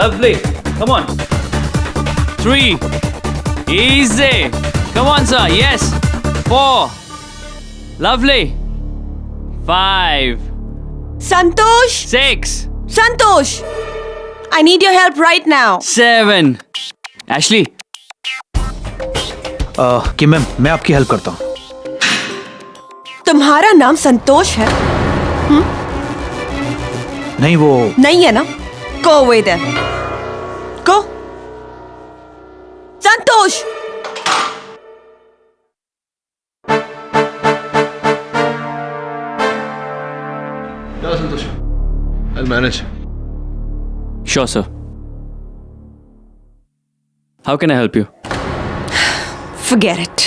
Lovely. Come on. 3. Easy. Come on, sir. Yes. 4. Lovely. 5. Santosh! 6. Santosh! I need your help right now. 7. Ashley. कि ma'am मैं आपकी help करता हूँ। तुम्हारा नाम संतोष है? नहीं वो नहीं है ना? Go away then. Go. Santosh! Yeah, Santosh. I'll manage. Sure, sir. How can I help you? Forget it.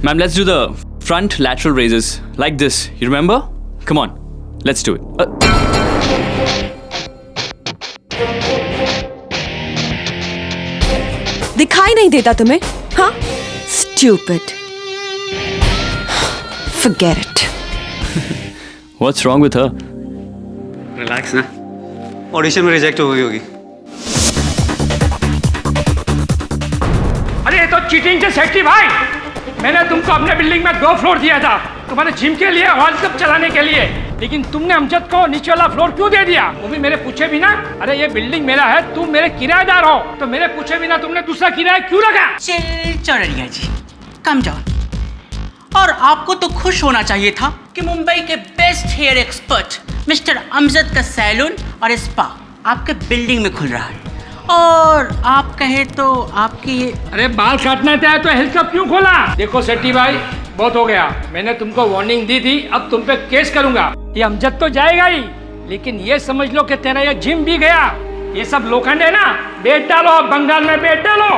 Ma'am, let's do the front lateral raises like this. You remember? Come on, let's do it. दिखाई नहीं देता तुम्हें? हाँ? Stupid. Forget it. What's wrong with her? Relax ना, audition में reject हो गई होगी। अरे ये तो चीटिंग से सेठी भाई। मैंने तुमको अपने बिल्डिंग में 2 फ्लोर दिया था तुम्हारे जिम के लिए, वर्ल्ड कप चलाने के लिए, लेकिन तुमने अमजद को नीचे वाला फ्लोर क्यों दे दिया? वो भी मेरे पूछे बिना। अरे ये बिल्डिंग मेरा है, तुम मेरे किराएदार हो, तो मेरे पूछे बिना तुमने दूसरा किराया क्यों रखा? चौरड़िया जी, कम जाओ। और आपको तो खुश होना चाहिए था कि मुंबई के best hair expert mister Amjad का सैलून और स्पा आपके बिल्डिंग में खुल रहा है, और आप कहे तो आपकी अरे बाल काटना था तो हेल्थ क्लब क्यों खोला? देखो सेठी भाई, बहुत हो गया। मैंने तुमको वार्निंग दी थी, अब तुम पे केस करूंगा। ये अमजद तो जाएगा ही, लेकिन ये समझ लो कि तेरा ये जिम भी गया। ये सब लोखंड है ना, बेच डालो, बंगाल में बेच डालो।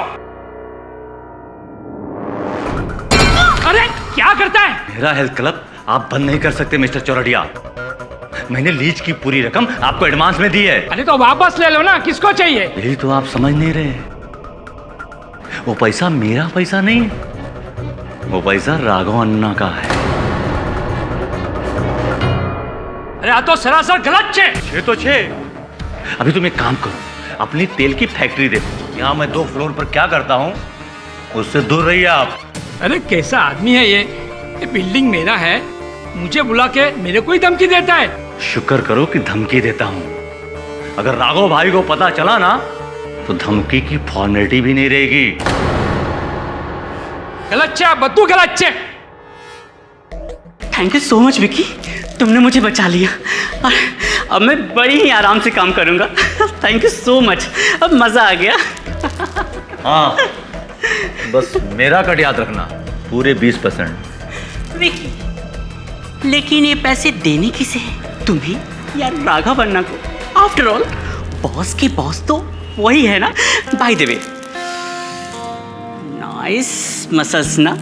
अरे क्या करता है? मेरा हेल्थ क्लब आप बंद नहीं कर सकते मिस्टर चौरड़िया। मैंने लीज की पूरी रकम आपको एडवांस में दी है। अरे तो वापस ले लो ना, किसको चाहिए? यही तो आप समझ नहीं रहे। वो पैसा मेरा पैसा नहीं, वो पैसा राघव अन्ना का है। अरे आ तो सरासर गलत छे। छे तो छे। अभी तुम एक काम करो, अपनी तेल की फैक्ट्री देखो। यहाँ मैं 2 फ्लोर पर क्या करता हूँ, उससे दूर रहिए आप। अरे कैसा आदमी है ये बिल्डिंग मेरा है, मुझे बुला के मेरे को ही धमकी देता है। शुक्र करो कि धमकी देता हूँ। अगर राघव भाई को पता चला ना, तो धमकी की फॉर्मेलिटी भी नहीं रहेगी। गलत छे, बद्दू गलत छे। Thank you so much Vicky, तुमने मुझे बचा लिया और अब मैं बड़ी ही आराम से काम करूंगा। थैंक यू सो मच, अब मजा आ गया। हाँ, बस मेरा कट याद रखना, पूरे 20%। विकी, लेकिन ये पैसे देने किसे हैं? तुम्हें या राघव अन्ना को? आफ्टर ऑल बॉस के बॉस तो वही है ना। By the way, nice muscles ना।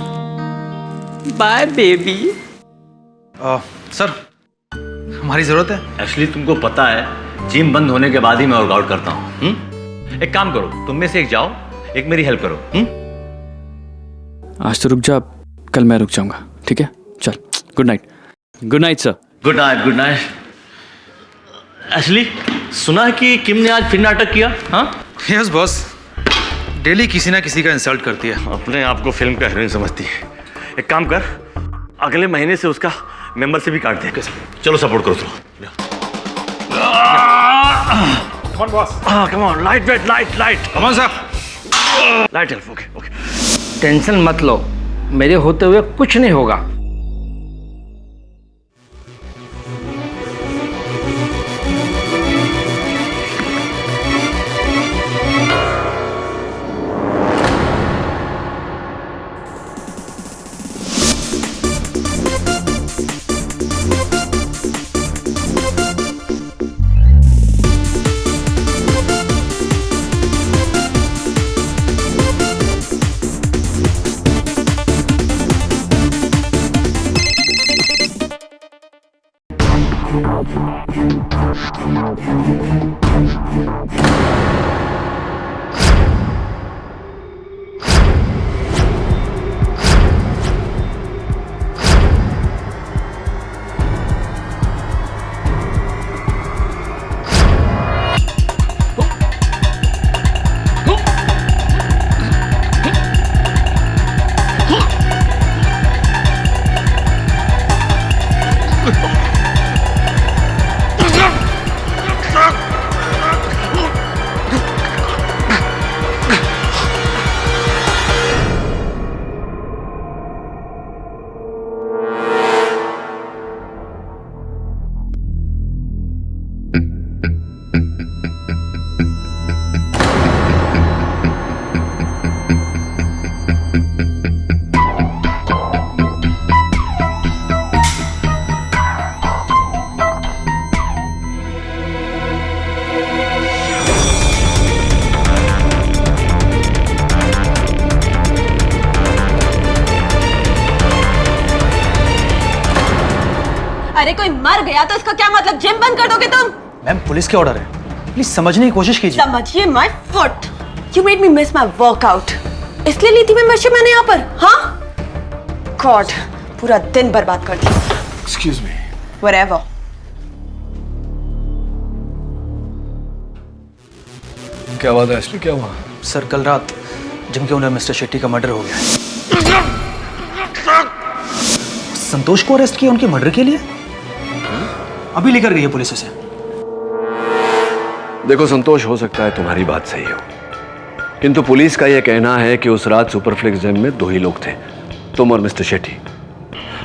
Bye baby. सर हमारी जरूरत है। एक्चुअली तुमको पता है, जिम बंद होने के बाद ही मैं वर्कआउट करता हूँ। एक काम करो, तुम में से एक जाओ, एक मेरी हेल्प करो। आज तो रुक जा, कल मैं रुक जाऊंगा, ठीक है? चल, good night. Good night sir. Good night, good night. Actually सुना है कि किम ने आज फिर नाटक किया। हाँ यस बॉस, डेली किसी ना किसी का इंसल्ट करती है। अपने आप को फिल्म का हीरोइन समझती है। एक काम कर, अगले महीने से उसका मेंबरशिप भी काट दे। चलो सपोर्ट करो। Come on, boss. Come on, light weight, light come on sir. Light help. Okay okay. Tension मत लो, मेरे होते हुए कुछ नहीं होगा। अरे कोई मर गया तो इसका क्या मतलब? जिम बंद कर दोगे तुम? मैम पुलिस के ऑर्डर है, प्लीज समझने की कोशिश कीजिए। समझिए my foot. You made me miss my workout. इसलिए ली थी मेंबरशिप मैंने यहाँ पर। हाँ गॉड, पूरा दिन बर्बाद कर दिया। Excuse me. व्हाटएवर। क्या बात है एशली, क्या हुआ? सर कल रात जिम के ओनर मिस्टर शेट्टी का मर्डर हो गया। संतोष को अरेस्ट किया उनके मर्डर के लिए? अभी लेकर गई है पुलिस उसे। देखो संतोष, हो सकता है तुम्हारी बात सही हो, किंतु पुलिस का यह कहना है कि उस रात सुपरफ्लिक्स जिम में 2 ही लोग थे, तुम और मिस्टर शेट्टी।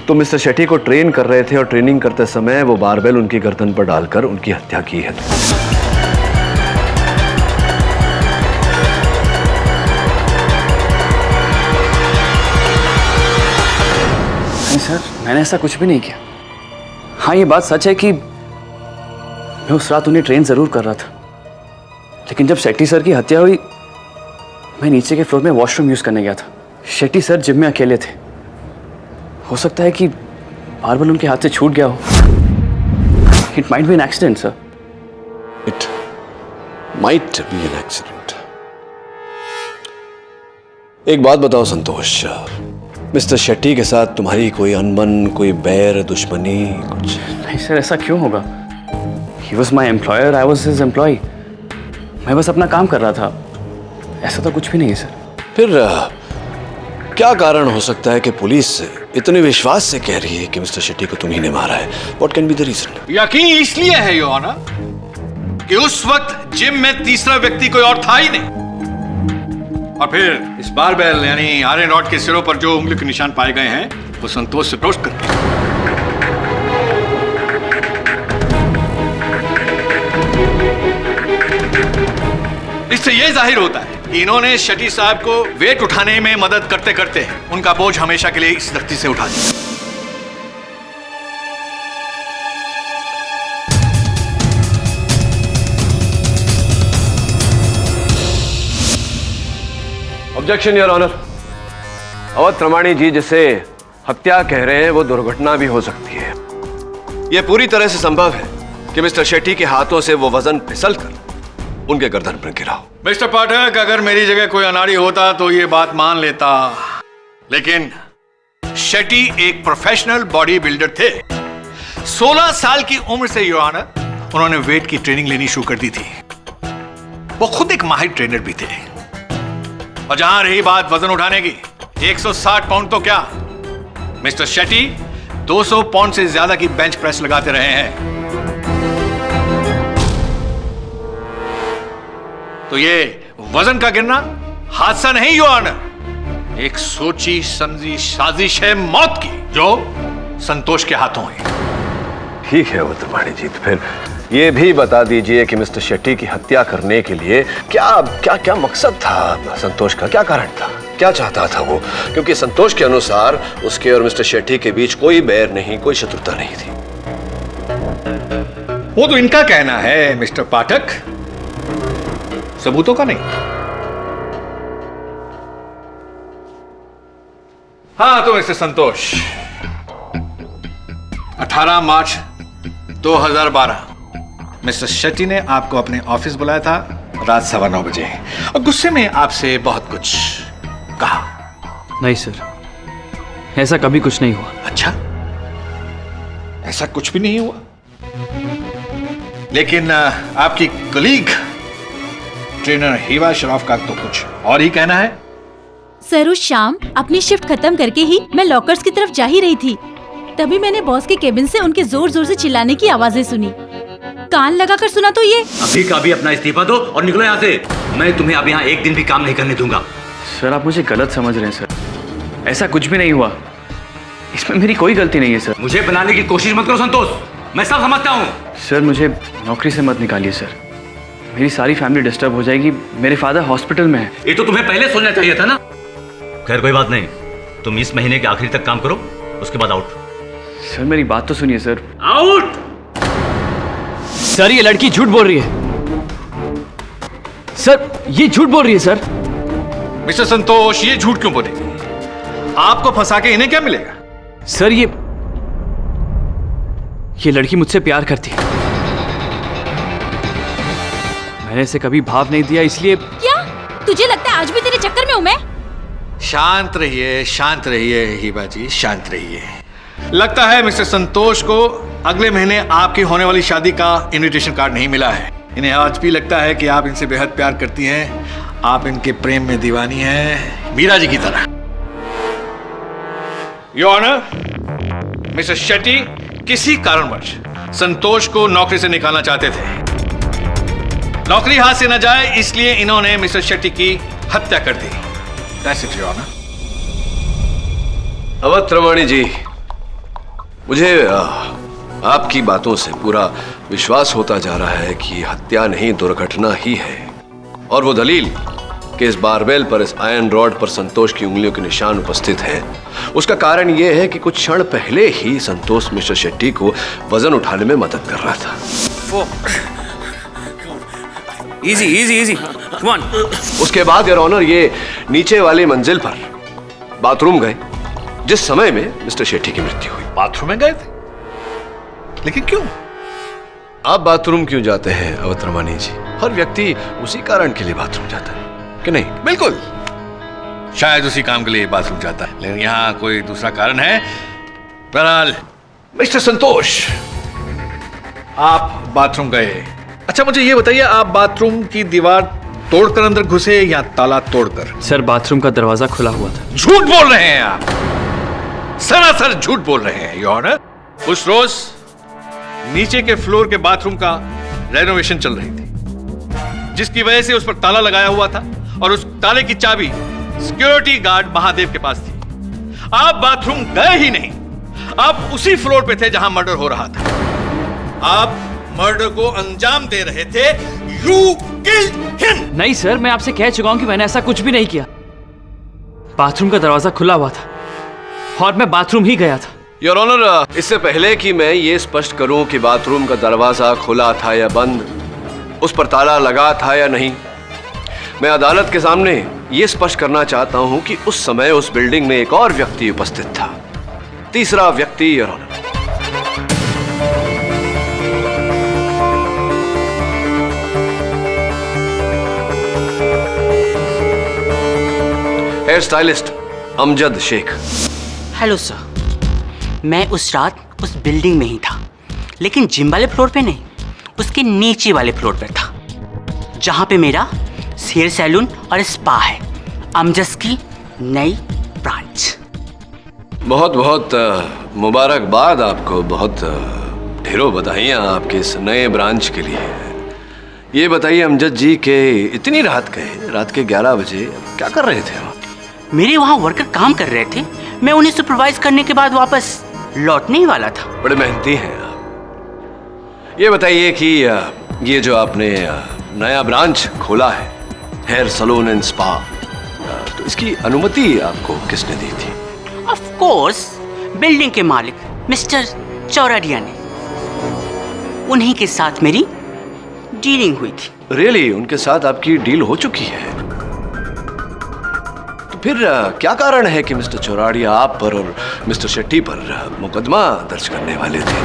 तुम मिस्टर शेट्टी को ट्रेन कर रहे थे और ट्रेनिंग करते समय वो बारबेल उनकी गर्दन पर डालकर उनकी हत्या की है। नहीं सर, मैंने ऐसा कुछ भी नहीं किया। हाँ ये बात सच है कि मैं उस रात उन्हें ट्रेन जरूर कर रहा था, लेकिन जब शेट्टी सर की हत्या हुई मैं नीचे के फ्लोर में वॉशरूम यूज करने गया था। शेट्टी सर जिम में अकेले थे। हो सकता है कि बारबेल उनके हाथ से छूट गया हो। It might be an accident sir. It might be an accident. एक बात बताओ संतोष, मिस्टर शेट्टी के साथ तुम्हारी कोई अनबन, कोई बैर, दुश्मनी कुछ? नहीं सर, ऐसा क्यों होगा? He was my employer, I was his employ. मैं बस अपना काम कर रहा था, ऐसा तो कुछ भी नहीं है सर। फिर क्या कारण हो सकता है कि पुलिस इतने विश्वास से कह रही है कि मिस्टर शेट्टी को तुम्ही ने मारा है? What can be the reason? यकीन इसलिए है योर ऑनर कि उस वक्त जिम में तीसरा व्यक्ति कोई और था ही नहीं, और फिर इस बारबेल यानी आयरन रॉड के सिरों पर जो उंगली के निशान पाए गए हैं वो संतोष से अप्रोच करके। इससे यह जाहिर होता है कि इन्होंने शेट्टी साहब को वेट उठाने में मदद करते करते उनका बोझ हमेशा के लिए इस धरती से उठा दिया। Objection your honour. Avadh Pramani ji जिसे हत्या कह रहे हैं वो दुर्घटना भी हो सकती है। यह पूरी तरह से संभव है कि मिस्टर शेट्टी के हाथों से वो वजन फिसलकर उनके गर्दन पर गिरा हो। मिस्टर पाठक, अगर मेरी जगह कोई अनाड़ी होता तो ये बात मान लेता, लेकिन शेट्टी एक प्रोफेशनल बॉडी बिल्डर थे। 16 साल की उम्र से योर ऑनर उन्होंने वेट की ट्रेनिंग लेनी शुरू कर दी थी। वो खुद एक माहिर ट्रेनर भी थे। और जहां रही बात वजन उठाने की, 160 पाउंड तो क्या, मिस्टर शेट्टी 200 पाउंड से ज्यादा की बेंच प्रेस लगाते रहे हैं। तो ये वजन का गिरना हादसा नहीं योर ऑनर, एक सोची समझी साजिश है मौत की जो संतोष के हाथों है। ठीक है अवध प्रमाणी जी, तो फिर ये भी बता दीजिए कि मिस्टर शेट्टी की हत्या करने के लिए क्या क्या क्या मकसद था संतोष का? क्या कारण था? क्या चाहता था वो? क्योंकि संतोष के अनुसार उसके और मिस्टर शेट्टी के बीच कोई बैर नहीं, कोई शत्रुता नहीं थी। वो तो इनका कहना है मिस्टर पाठक, सबूतों का नहीं। हाँ तो मिस्टर संतोष, 18 मार्च 2012 मिस्टर शेट्टी ने आपको अपने ऑफिस बुलाया था रात 9:15 बजे और गुस्से में आपसे बहुत कुछ कहा। नहीं सर, ऐसा कभी कुछ नहीं हुआ। अच्छा, ऐसा कुछ भी नहीं हुआ? लेकिन आपकी कलीग ट्रेनर हिवा शराफ का तो कुछ और ही कहना है। सर उस शाम अपनी शिफ्ट खत्म करके ही मैं लॉकर्स की तरफ जा ही रही थी, तभी मैंने बॉस के केबिन से उनके जोर जोर से चिल्लाने की आवाजें सुनी। कान लगाकर सुना तो ये अभी का अभी अपना इस्तीफा दो और निकलो यहाँ से। मैं तुम्हें अब यहाँ एक दिन भी काम नहीं करने दूंगा। सर आप मुझे गलत समझ रहे हैं सर, ऐसा कुछ भी नहीं हुआ, इसमें मेरी कोई गलती नहीं है सर। मुझे बनाने की कोशिश मत करो संतोष, मैं सब समझता हूँ। सर मुझे नौकरी से मत निकालिए सर, मेरी सारी फैमिली डिस्टर्ब हो जाएगी। मेरे फादर हॉस्पिटल में है। ये तो तुम्हें पहले सोचना चाहिए था ना। खैर कोई बात नहीं, तुम इस महीने के आखिरी तक काम करो, उसके बाद आउट। सर मेरी बात तो सुनिए सर। आउट। सर ये लड़की झूठ बोल रही है। सर ये झूठ बोल रही है सर। मिस्टर संतोष, ये झूठ क्यों बोलेगी? आपको फंसा के इन्हें क्या मिलेगा? सर ये ये लड़की मुझसे प्यार करती है। मैंने इसे कभी भाव नहीं दिया, इसलिए। क्या तुझे लगता है आज भी तेरे चक्कर में हूँ मैं? शांत रहिए हीबा जी, शांत रहिए। लगता है मिस्टर संतोष को अगले महीने आपकी होने वाली शादी का इनविटेशन कार्ड नहीं मिला है। इन्हें आज भी लगता है कि आप इनसे बेहद प्यार करती हैं, आप इनके प्रेम में दीवानी हैं, मीरा जी की तरह। योर ऑनर, मिस्टर शेट्टी किसी कारणवश संतोष को नौकरी से निकालना चाहते थे। नौकरी हाथ से न जाए इसलिए इन्होंने मिस्टर शेट्टी की हत्या कर दी। That's it, Your Honor. Awadh त्रिवेणी जी, मुझे आपकी बातों से पूरा विश्वास होता जा रहा है कि हत्या नहीं दुर्घटना ही है। और वो दलील कि इस बारबेल पर, इस आयरन रॉड पर संतोष की उंगलियों के निशान उपस्थित हैं, उसका कारण यह है कि कुछ क्षण पहले ही संतोष मिस्टर शेट्टी को वजन उठाने में मदद कर रहा था। Easy come on. उसके बाद योर ऑनर ये नीचे वाली मंजिल पर बाथरूम गए जिस समय में मिस्टर शेट्टी की मृत्यु हुई। बाथरूम में गए थे? लेकिन क्यों? आप बाथरूम क्यों जाते हैं अवध त्रिवेणी जी? हर व्यक्ति उसी कारण के लिए बाथरूम जाता है कि नहीं? बिल्कुल, शायद उसी काम के लिए बाथरूम जाता है, लेकिन यहाँ कोई दूसरा कारण है। बहरहाल मिस्टर संतोष, आप बाथरूम गए। अच्छा मुझे ये बताइए, आप बाथरूम की दीवार तोड़कर अंदर घुसे या ताला तोड़कर? सर, बाथरूम का दरवाजा खुला हुआ था। झूठ बोल रहे हैं आप, सरासर झूठ बोल रहे हैं योर ऑनर। उस रोज नीचे के फ्लोर के बाथरूम का रेनोवेशन चल रही थी, जिसकी वजह से उस पर ताला लगाया हुआ था और उस ताले की चाबी सिक्योरिटी गार्ड महादेव के पास थी। आप बाथरूम गए ही नहीं, आप उसी फ्लोर पे थे जहां मर्डर हो रहा था। आप मर्डर को अंजाम दे रहे थे। You killed him! नहीं सर, मैं आपसे कह चुका हूं कि मैंने ऐसा कुछ भी नहीं किया। बाथरूम का दरवाजा खुला हुआ था और मैं बाथरूम ही गया था। योर ऑनर, इससे पहले कि मैं ये स्पष्ट करूं कि बाथरूम का दरवाजा खुला था या बंद, उस पर ताला लगा था या नहीं, मैं अदालत के सामने ये स्पष्ट करना चाहता हूं कि उस समय उस बिल्डिंग में एक और व्यक्ति उपस्थित था। तीसरा व्यक्ति your honour. Hair stylist Amjad Shaikh. Hello sir, मैं उस रात उस बिल्डिंग में ही था, लेकिन जिम वाले फ्लोर पे नहीं, उसके नीचे वाले फ्लोर पर था, जहां पे मेरा हेयर सैलून और स्पा है, अमजद की नई ब्रांच। बहुत बहुत मुबारकबाद आपको, बहुत ढेरों बधाइयाँ आपके इस नए ब्रांच के लिए। ये बताइए अमजद जी के इतनी रात के 11 बजे क्या कर रहे थे? मेरे वहाँ वर्कर काम कर रहे थे, मैं उन्हें सुपरवाइज करने के बाद वापस लौटने ही वाला था। बड़े मेहनती हैं आप। ये बताइए कि ये जो आपने नया ब्रांच खोला है, हेयर सैलून एंड स्पा, तो इसकी अनुमति आपको किसने दी थी? ऑफ कोर्स बिल्डिंग के मालिक मिस्टर चौराडिया ने, उन्हीं के साथ मेरी डीलिंग हुई थी। रियली? उनके साथ आपकी डील हो चुकी है? तो फिर क्या कारण है कि मिस्टर चौराडिया आप पर और मिस्टर शेट्टी पर मुकदमा दर्ज करने वाले थे?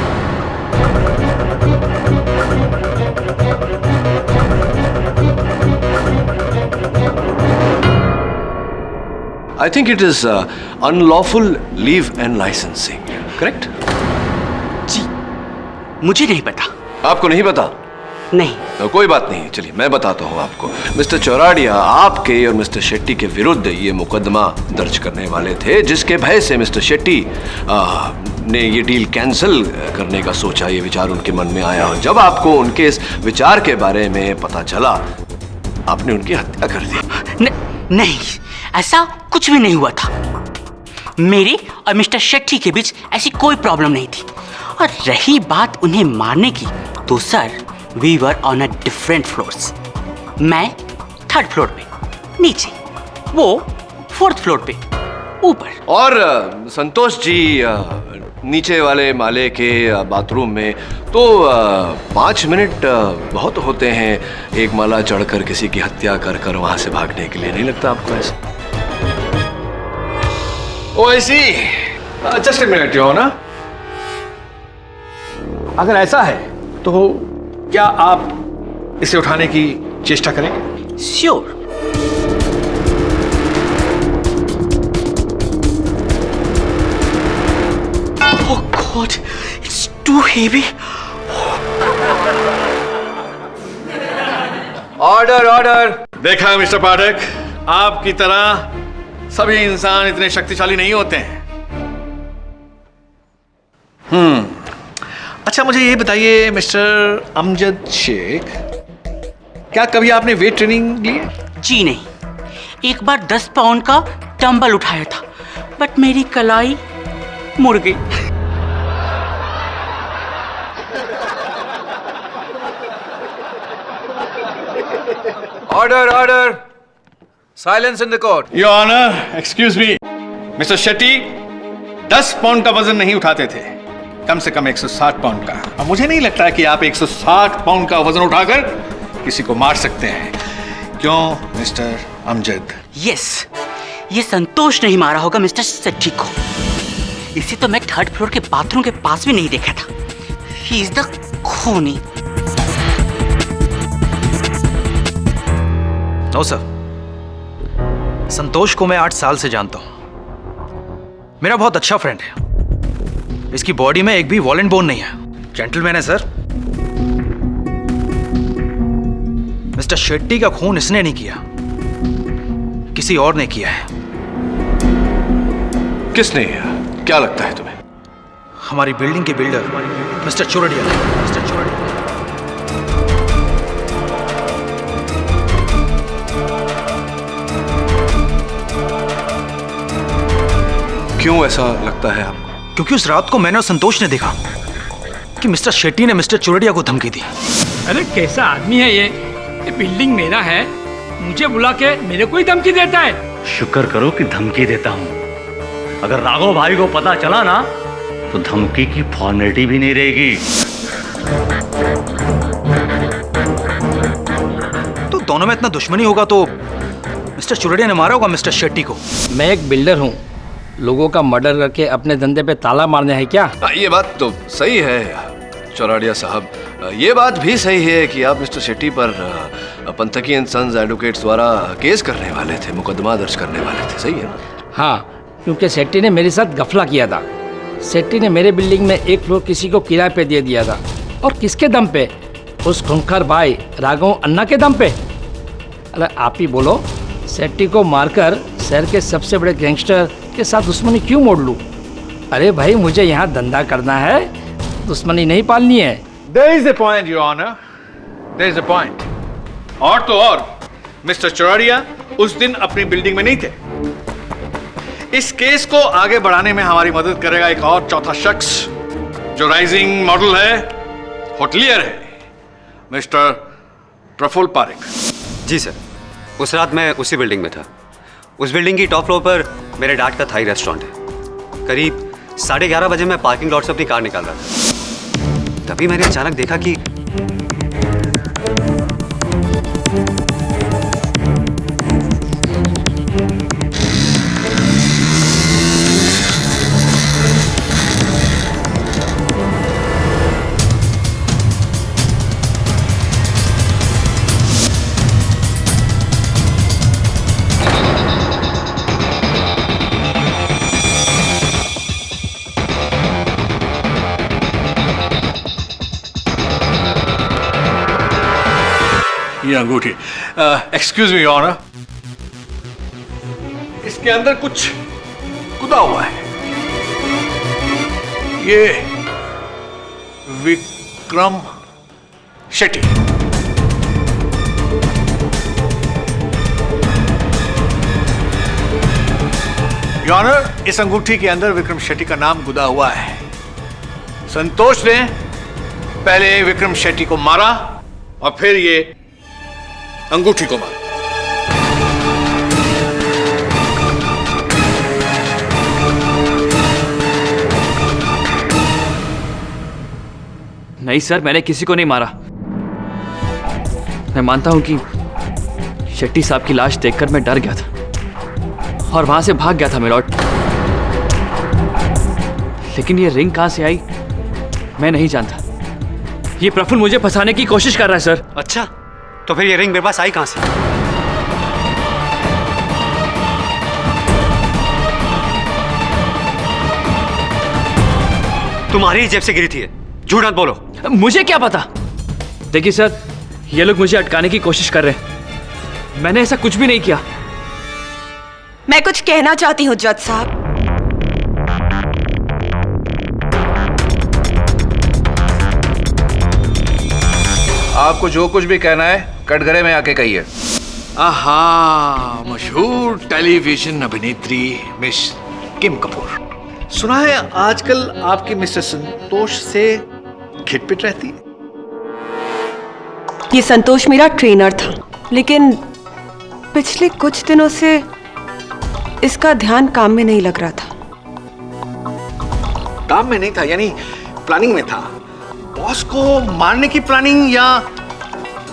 I think it is unlawful leave and licensing, correct? जी, मुझे नहीं पता। आपको नहीं पता? नहीं। तो कोई बात नहीं, चलिए मैं बताता हूँ आपको। मिस्टर चौराडिया आपके और मिस्टर शेट्टी के विरुद्ध ये मुकदमा दर्ज करने वाले थे, जिसके भय से मिस्टर शेट्टी ने ये डील कैंसिल करने का सोचा, ये विचार उनके मन में आया। और जब आपको उनके इस विचार के बारे में पता चला, आपने उनकी हत्या कर दी। नहीं, ऐसा कुछ भी नहीं हुआ था। मेरे और मिस्टर शेट्टी के बीच ऐसी कोई प्रॉब्लम नहीं थी। और रही बात उन्हें मारने की, तो sir we were on a different floors. मैं 3rd फ्लोर पे नीचे, वो 4th फ्लोर पे ऊपर। और संतोष जी नीचे वाले माले के बाथरूम में, तो 5 मिनट बहुत होते हैं एक माला चढ़कर किसी की हत्या कर वहां से भागने के लिए, नहीं लगता आपको ऐसा? ओ ऐसी, just a minute your honour. अगर ऐसा है तो क्या आप इसे उठाने की चेष्टा करेंगे? Sure. Oh God, it's too heavy. Order order. देखा मिस्टर पाठक, आपकी तरह सभी इंसान इतने शक्तिशाली नहीं होते हैं। अच्छा मुझे ये बताइए मिस्टर अमजद शेख, क्या कभी आपने वेट ट्रेनिंग ली है? जी नहीं, एक बार 10 पाउंड का डंबल उठाया था, बट मेरी कलाई मुड़ गई। Order order. Silence in the court. Your honour, excuse me, mister Shetty 10 pound का वजन नहीं उठाते थे, कम से कम 160 पाउंड का। अब मुझे नहीं लगता कि आप 160 पाउंड का वजन उठाकर किसी को मार सकते हैं, क्यों मिस्टर अमजद? यस, ये संतोष नहीं मारा होगा मिस्टर सेट्टी को। इसे तो मैं 3rd फ्लोर के बाथरूम के पास भी नहीं देखा था। ही इज द खूनी। नो सर, संतोष को मैं 8 साल से जानता हूं। मेरा बहुत अच्छा फ्रेंड है। इसकी बॉडी में एक भी वॉलेंट बोन नहीं है। जेंटलमैन है सर। मिस्टर शेट्टी का खून इसने नहीं किया, किसी और ने किया है। किसने? क्या लगता है तुम्हें? हमारी बिल्डिंग के builder mister Chordia. Mister Chordia. क्यों ऐसा लगता है आपको? क्योंकि उस रात को मैंने और संतोष ने देखा कि मिस्टर शेट्टी ने मिस्टर चोरडिया को धमकी दी। अरे कैसा आदमी है ये बिल्डिंग मेरा है, मुझे बुला के मेरे को ही धमकी देता है। शुक्र करो कि धमकी देता हूं। अगर राघव भाई को पता चला ना तो धमकी की फॉर्मेलिटी भी नहीं रहेगी। तो दोनों में इतना दुश्मनी होगा तो मिस्टर चोरडिया ने मारा होगा मिस्टर शेट्टी को। मैं एक बिल्डर हूँ, लोगों का मर्डर करके अपने धंधे पे ताला मारना है क्या? ये बात तो सही है चौराडिया साहब। ये बात भी सही है कि आप मिस्टर शेट्टी पर पंथकी एंड सन्स एडवोकेट्स द्वारा केस करने वाले थे, मुकदमा दर्ज करने वाले थे। सही है ना? हाँ, क्योंकि शेट्टी ने मेरे साथ गफला किया था। शेट्टी ने मेरे बिल्डिंग में एक फ्लोर किसी को किराए पे दे दिया था। और किसके दम पे? उस खूंखार भाई राघव अन्ना के दम पे। अरे आप ही बोलो, शेट्टी को मारकर शहर के सबसे बड़े गैंगस्टर के साथ दुश्मनी क्यों मोड़ लूं? अरे भाई, मुझे यहाँ धंधा करना है, दुश्मनी नहीं पालनी है। There is a point, Your Honor. There is a point. और तो और, मिस्टर चौराडिया उस दिन अपनी बिल्डिंग में नहीं थे। इस केस को आगे बढ़ाने में हमारी मदद करेगा एक और चौथा शख्स जो राइजिंग मॉडल है, होटलियर है, मिस्टर प्रफुल्ल पारेख। जी सर, उस रात मैं उसी बिल्डिंग में था। उस बिल्डिंग की टॉप फ्लोर पर मेरे डैड का थाई रेस्टोरेंट है। करीब 11:30 बजे मैं पार्किंग लॉट से अपनी कार निकाल रहा था। तभी मैंने अचानक देखा कि ये अंगूठी। एक्सक्यूज मी योर ऑनर, इसके अंदर कुछ गुदा हुआ है। ये विक्रम शेट्टी। योर ऑनर, इस अंगूठी के अंदर विक्रम शेट्टी का नाम गुदा हुआ है। संतोष ने पहले विक्रम शेट्टी को मारा और फिर ये अंगूठी को मारा। नहीं सर, मैंने किसी को नहीं मारा। मैं मानता हूं कि शेट्टी साहब की लाश देखकर मैं डर गया था और वहां से भाग गया था मिलॉर्ड। लेकिन ये रिंग कहां से आई मैं नहीं जानता। ये प्रफुल्ल मुझे फंसाने की कोशिश कर रहा है सर। अच्छा, तो फिर ये रिंग मेरे पास आई कहां से? तुम्हारी ही जेब से गिरी थी। झूठ मत बोलो। मुझे क्या पता। देखिए सर, ये लोग मुझे अटकाने की कोशिश कर रहे हैं। मैंने ऐसा कुछ भी नहीं किया। मैं कुछ कहना चाहती हूँ जज साहब। आपको जो कुछ भी कहना है कटघरे में आके कहिए। आहा, मशहूर टेलीविजन अभिनेत्री मिस किम कपूर। सुना है आजकल आपके मिस्टर संतोष से खिटपिट रहती है। ये संतोष मेरा ट्रेनर था, लेकिन पिछले कुछ दिनों से इसका ध्यान काम में नहीं लग रहा था। काम में नहीं था यानी प्लानिंग में था। बॉस को मारने की प्लानिंग, या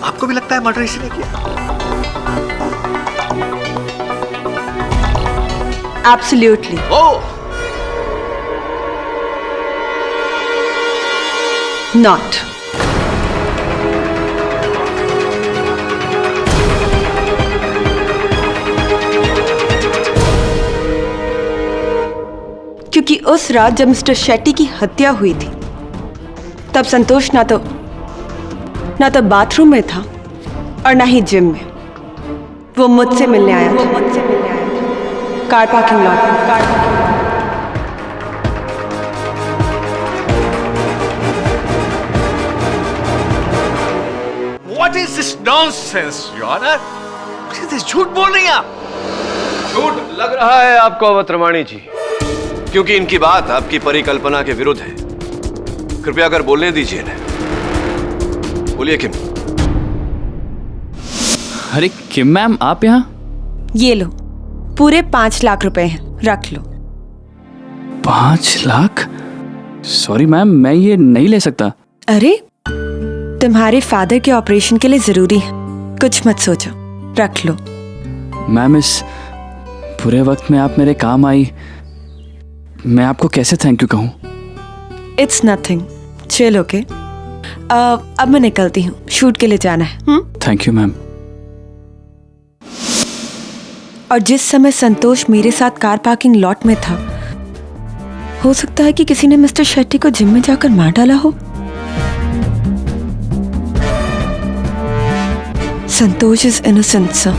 आपको भी लगता है मर्डर इसने किया? एब्सोल्युटली। Oh, not. क्योंकि उस रात जब मिस्टर शेट्टी की हत्या हुई थी, तब संतोष ना तो बाथरूम में था और ना ही जिम में। वो मुझसे मिलने आया था। कार पार्किंग लॉट में। What is this nonsense, Your Honor? What is this? झूठ बोल रही हैं आप। झूठ लग रहा है आपको अवतरवाणी जी, क्योंकि इनकी बात आपकी परिकल्पना के विरुद्ध है। कृपया कर बोलने दीजिए इन्हें। बोलिए किम। अरे किम मैम, आप यहाँ? ये लो, पूरे 5 लाख रुपए हैं, रख लो। 5 लाख? सॉरी मैम, मैं ये नहीं ले सकता। अरे, तुम्हारे फादर के ऑपरेशन के लिए जरूरी है, कुछ मत सोचो, रख लो। मैम, इस बुरे वक्त में आप मेरे काम आई, मैं आपको कैसे थैंक यू कहूँ? It's nothing, chill okay. अब मैं निकलती हूँ, शूट के लिए जाना है। Thank you ma'am. और जिस समय संतोष मेरे साथ कार पार्किंग लॉट में था, हो सकता है कि किसी ने मिस्टर शेट्टी को जिम में जाकर मार डाला हो। संतोष इज इनोसेंट सर।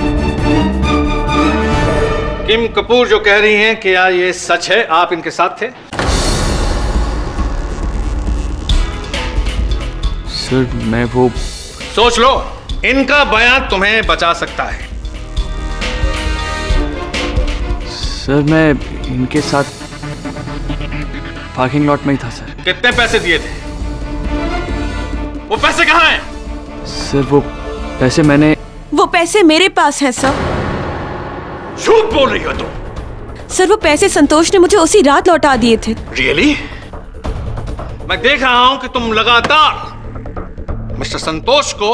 किम कपूर जो कह रही हैं, क्या ये सच है? आप इनके साथ थे? सर मैं वो... सोच लो, इनका बयान तुम्हें बचा सकता है। सर मैं इनके साथ पार्किंग लॉट में ही था सर। कितने पैसे दिए थे? वो पैसे कहाँ हैं? सर वो पैसे मेरे पास हैं सर। झूठ बोल रही हो तुम। सर वो पैसे संतोष ने मुझे उसी रात लौटा दिए थे। रियली? मैं देख रहा हूं कि तुम लगातार मिस्टर संतोष को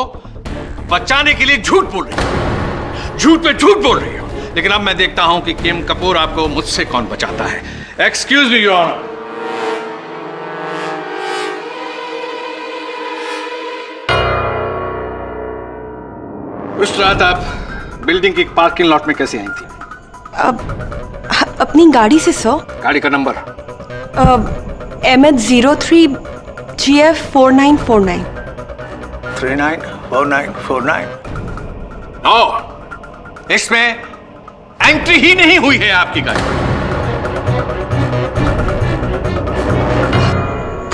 बचाने के लिए झूठ बोल रही हो, झूठ पे झूठ बोल रही हो। लेकिन अब मैं देखता हूं कि किम कपूर आपको मुझसे कौन बचाता है। Excuse me your honour. उस रात आप बिल्डिंग की पार्किंग लॉट में कैसे आई थी? अपनी गाड़ी से सर। गाड़ी का नंबर? MH03 GF 4949। 394949। नो, इसमें एंट्री ही नहीं हुई है आपकी गाड़ी।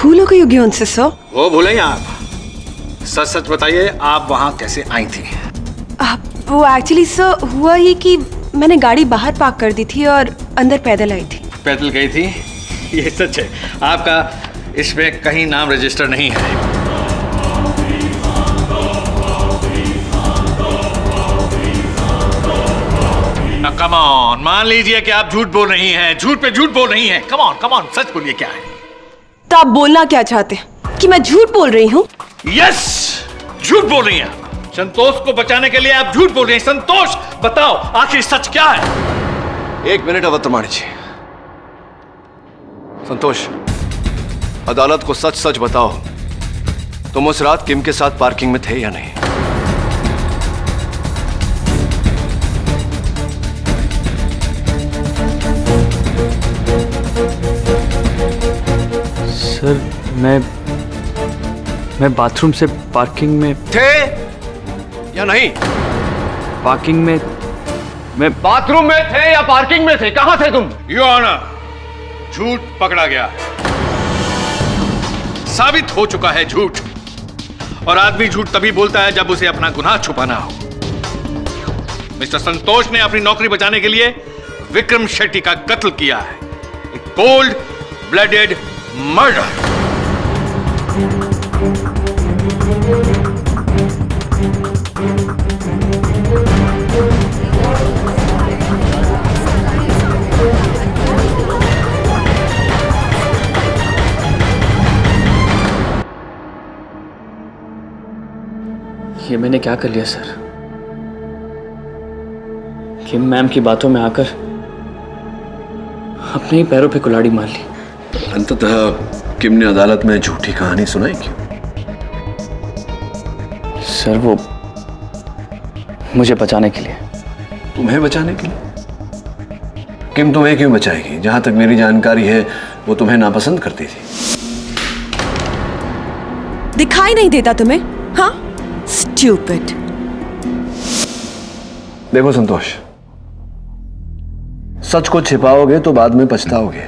भूल हो गई होगी उनसे सर। वो भूलेंगे आप। सच सच बताइए, आप वहां कैसे आई थी? वो एक्चुअली सर हुआ ही कि मैंने गाड़ी बाहर पार्क कर दी थी और अंदर पैदल आई थी। पैदल गई थी? ये सच है। आपका इसमें कहीं नाम रजिस्टर नहीं है। कम ऑन, मान लीजिए कि आप झूठ बोल रही हैं, झूठ पे झूठ बोल रही हैं। कम ऑन, सच बोलिए, क्या है? तो आप बोलना क्या चाहते हैं कि मैं झूठ बोल रही हूँ? यस, झूठ बोल रही हैं। संतोष को बचाने के लिए आप झूठ बोल रही हैं। संतोष, बताओ आखिर सच क्या है? 1 मिनट अवतरवाणी जी। संतोष, अदालत को सच सच बताओ तुम उस रात किम के साथ पार्किंग में थे या नहीं? सर मैं बाथरूम से पार्किंग में थे या नहीं? पार्किंग में मैं बाथरूम में थे या पार्किंग में थे? कहां थे तुम? योर ऑनर, झूठ पकड़ा गया है। साबित हो चुका है झूठ। और आदमी झूठ तभी बोलता है जब उसे अपना गुनाह छुपाना हो। मिस्टर संतोष ने अपनी नौकरी बचाने के लिए विक्रम शेट्टी का कत्ल किया है। एक कोल्ड ब्लडेड मर्डर। ये मैंने क्या कर लिया सर? किम मैम की बातों में आकर अपने ही पैरों पे कुल्हाड़ी मार ली। अंततः किम ने अदालत में झूठी कहानी सुनाई क्यों? सर वो मुझे बचाने के लिए। तुम्हें बचाने के लिए? किम तुम्हें क्यों बचाएगी? जहां तक मेरी जानकारी है वो तुम्हें नापसंद करती थी। दिखाई नहीं देता तुम्हें? हाँ, स्टूपिड। देखो संतोष, सच को छिपाओगे तो बाद में पछताओगे।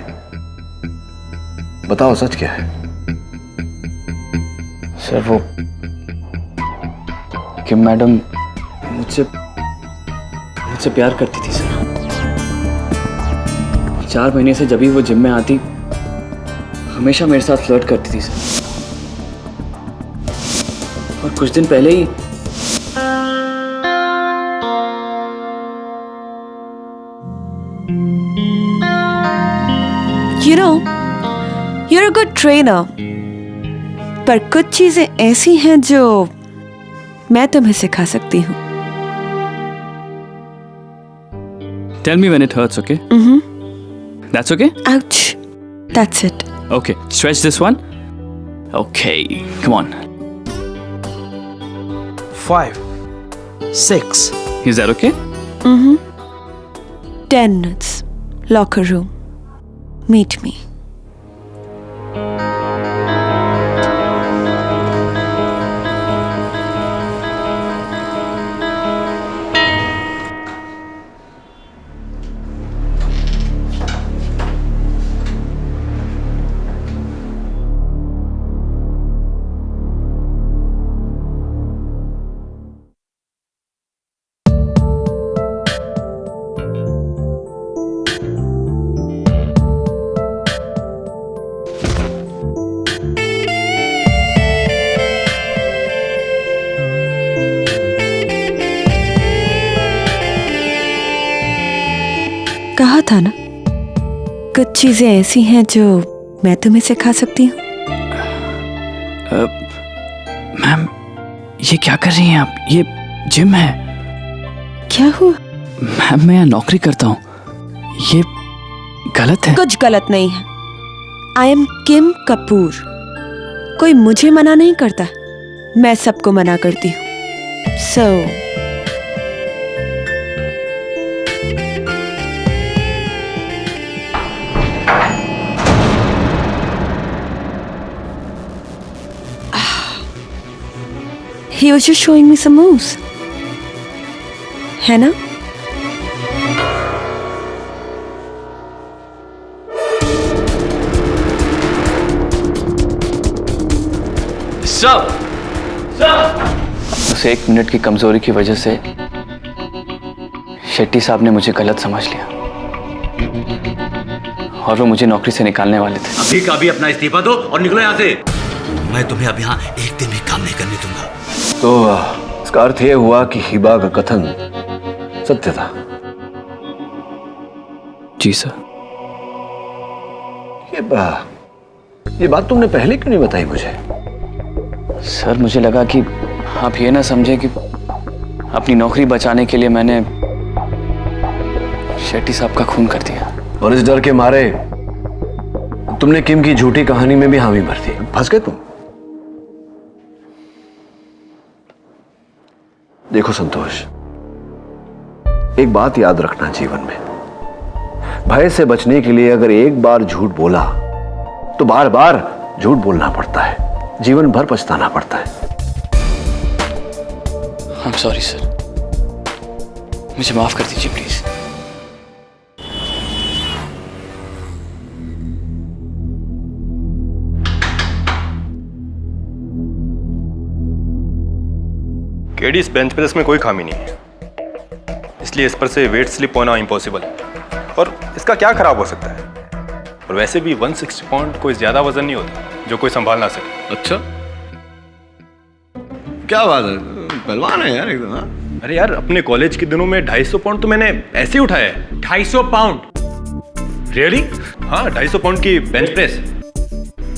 बताओ सच क्या है? सर वो किम मैडम मुझसे प्यार करती थी सर। 4 महीने से जब भी वो जिम में आती हमेशा मेरे साथ फ्लर्ट करती थी सर। और कुछ दिन पहले ही You know, you're a good trainer. पर कुछ चीजें ऐसी हैं जो मैं तुम्हें सिखा सकती हूँ। Tell me when it hurts, okay? That's okay? Ouch. That's it. Okay, stretch this one. Okay, come on. 5, 6. Is that okay? 10 minutes. Locker room. Meet me. कहा था ना, कुछ चीजें ऐसी हैं जो मैं तुम्हें सिखा सकती हूँ। मैम, ये क्या कर रही हैं आप? ये जिम है। क्या हुआ? मैम, मैं यहाँ नौकरी करता हूँ। ये गलत है। कुछ गलत नहीं है। आई एम किम कपूर। कोई मुझे मना नहीं करता, मैं सबको मना करती हूँ। सो he was just showing me some moves, है ना? उस 1 मिनट की कमजोरी की वजह से शेट्टी साहब ने मुझे गलत समझ लिया और वो मुझे नौकरी से निकालने वाले थे। अभी का अभी अपना इस्तीफा दो और निकलो यहाँ से। मैं तुम्हें अब यहाँ एक दिन भी काम नहीं करने दूंगा। तो इसका अर्थ यह हुआ कि हिबा का कथन सत्य था। जी सर। ये बात तुमने पहले क्यों नहीं बताई मुझे? सर, मुझे लगा कि आप ये ना समझे कि अपनी नौकरी बचाने के लिए मैंने शेट्टी साहब का खून कर दिया। और इस डर के मारे तुमने किम की झूठी कहानी में भी हामी भर दी। फंस गए तुम। देखो संतोष, एक बात याद रखना जीवन में, भय से बचने के लिए अगर एक बार झूठ बोला तो बार बार झूठ बोलना पड़ता है, जीवन भर पछताना पड़ता है। आई एम सॉरी सर, मुझे माफ कर दीजिए प्लीज। केडी, इस बेंच प्रेस में कोई खामी नहीं है, इसलिए इस पर से वेट स्लिप होना इम्पॉसिबल है। और इसका क्या खराब हो सकता है? और वैसे भी 160 पाउंड कोई ज्यादा वजन नहीं होता जो कोई संभाल ना सके। अच्छा, क्या बात है, पहलवान है यार एकदम। हाँ? अरे यार, अपने कॉलेज के दिनों में 250 पाउंड तो मैंने ऐसे ही उठाया है। 250 पाउंड? रियली? हाँ, 250 पाउंड की बेंच प्रेस,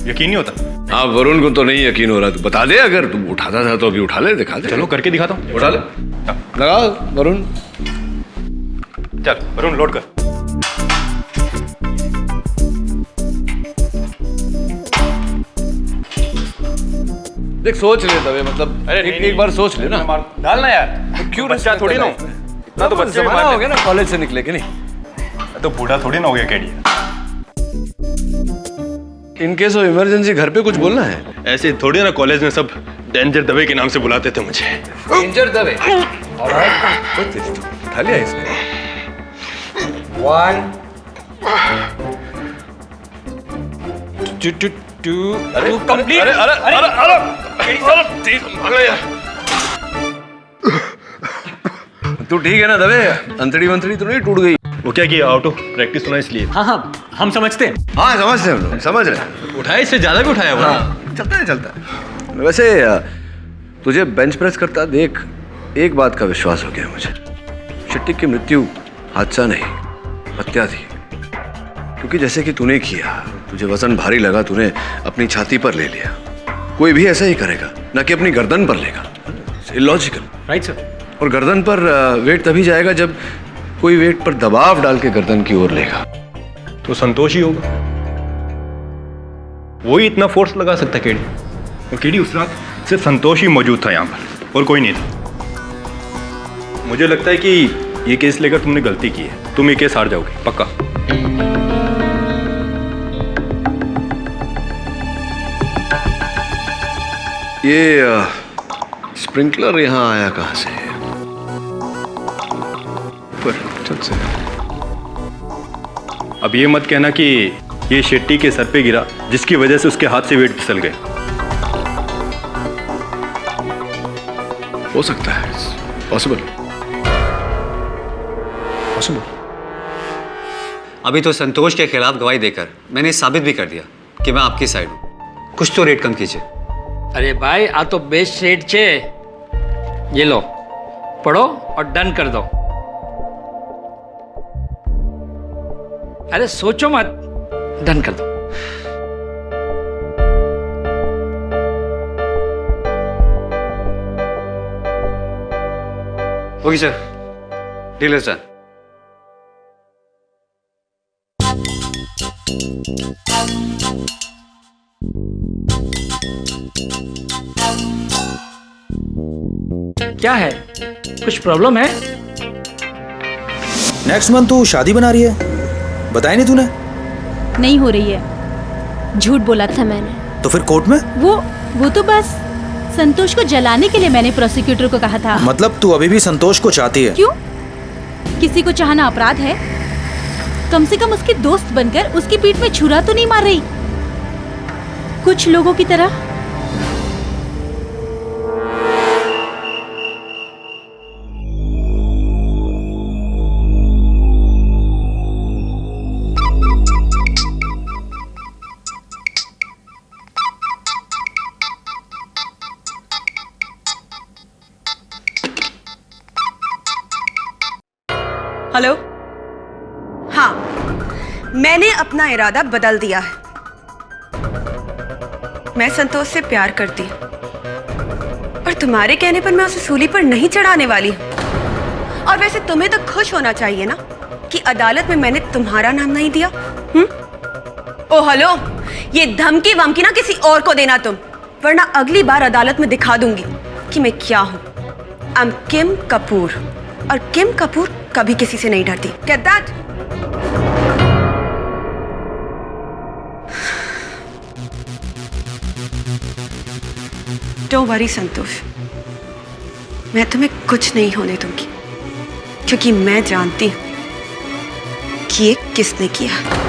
यकीन नहीं होता। हाँ, वरुण को तो नहीं यकीन हो रहा, तू बता दे, अगर तू उठाता था तो अभी उठा ले, दिखा दे। चलो करके दिखाता हूँ। उठा ले, लगा वरुण। चल वरुण, लोड कर। देख, सोच ले तबे, मतलब अरे एक बार सोच ले ना। डालना यार, क्यों बच्चा थोड़ी ना, इतना तो बच्चे हो गया ना, कॉलेज से निकले कि नहीं? तो बूढ़ा थोड़ी ना हो गया KD. In case of emergency घर पे कुछ बोलना है? ऐसे थोड़ी ना, कॉलेज में सब डेंजर दवे के नाम से बुलाते थे मुझे। डेंजर दवे? उठा लिया इसने। 1 2 कंप्लीट। अरे अरे अरे अरे तू ठीक है ना दवे? अंतड़ी वंतड़ी तो नहीं टूट गई? वो क्या किया, आउट ऑफ प्रैक्टिस होना इसलिए। हाँ, हम समझते हैं। हाँ, समझते हैं हम लोग, समझ रहे हैं। उठाया, इससे ज्यादा भी उठाया। हाँ, चलता है चलता है। वैसे तुझे बेंच प्रेस करता देख एक बात का विश्वास हो गया मुझे, शेट्टी की मृत्यु हादसा नहीं, हत्या थी। क्योंकि जैसे कि तूने किया, तुझे वजन भारी लगा, तूने अपनी छाती पर ले लिया। कोई भी ऐसा ही करेगा, ना कि अपनी गर्दन पर लेगा। Illogical, right sir. और गर्दन पर वेट तभी जाएगा जब कोई वेट पर दबाव डाल के गर्दन की ओर लेगा। तो संतोष ही होगा, वो ही इतना फोर्स लगा सकता केडी। और केडी, उस रात सिर्फ संतोष ही मौजूद था यहाँ पर, और कोई नहीं था। मुझे लगता है कि ये केस लेकर तुमने गलती की है, तुम ये केस हार जाओगे पक्का। ये स्प्रिंकलर यहाँ आया कहाँ से? अब ये मत कहना कि ये शेट्टी के सर पे गिरा, जिसकी वजह से उसके हाथ से वेट फिसल गए। हो सकता है, पॉसिबल। अभी तो संतोष के खिलाफ गवाही देकर मैंने साबित भी कर दिया कि मैं आपकी साइड हूं। कुछ तो रेट कम कीजिए। अरे भाई, आ तो बेस्ट रेट छे। ये लो, पढ़ो और डन कर दो। अरे सोचो मत, डन कर दो। Okay sir, deal is done. क्या है, कुछ प्रॉब्लम है? नेक्स्ट मंथ तू शादी बना रही है, बताया नहीं तूने? नहीं हो रही है, झूठ बोला था मैंने। तो फिर कोर्ट में? वो तो बस संतोष को जलाने के लिए मैंने प्रोसिक्यूटर को कहा था। मतलब तू अभी भी संतोष को चाहती है? क्यों? किसी को चाहना अपराध है? कम से कम उसकी दोस्त बनकर उसकी पीठ में छुरा तो नहीं मार रही, कुछ लोगों की तरह। हेलो। हाँ, मैंने अपना इरादा बदल दिया है। मैं संतोष से प्यार करती हूँ, और तुम्हारे कहने पर मैं उसे सूली पर नहीं चढ़ाने वाली हूँ। और वैसे तुम्हें तो खुश होना चाहिए ना कि अदालत में मैंने तुम्हारा नाम नहीं दिया। ओ हेलो, ये धमकी वमकी ना किसी और को देना तुम, वरना अगली बार अदालत में दिखा दूंगी कि मैं क्या हूं। आई एम किम कपूर और किम कपूर कभी किसी से नहीं डरती। Get that? डोंट वरी संतोष, मैं तुम्हें कुछ नहीं होने दूंगी, क्योंकि मैं जानती हूं कि ये किसने किया।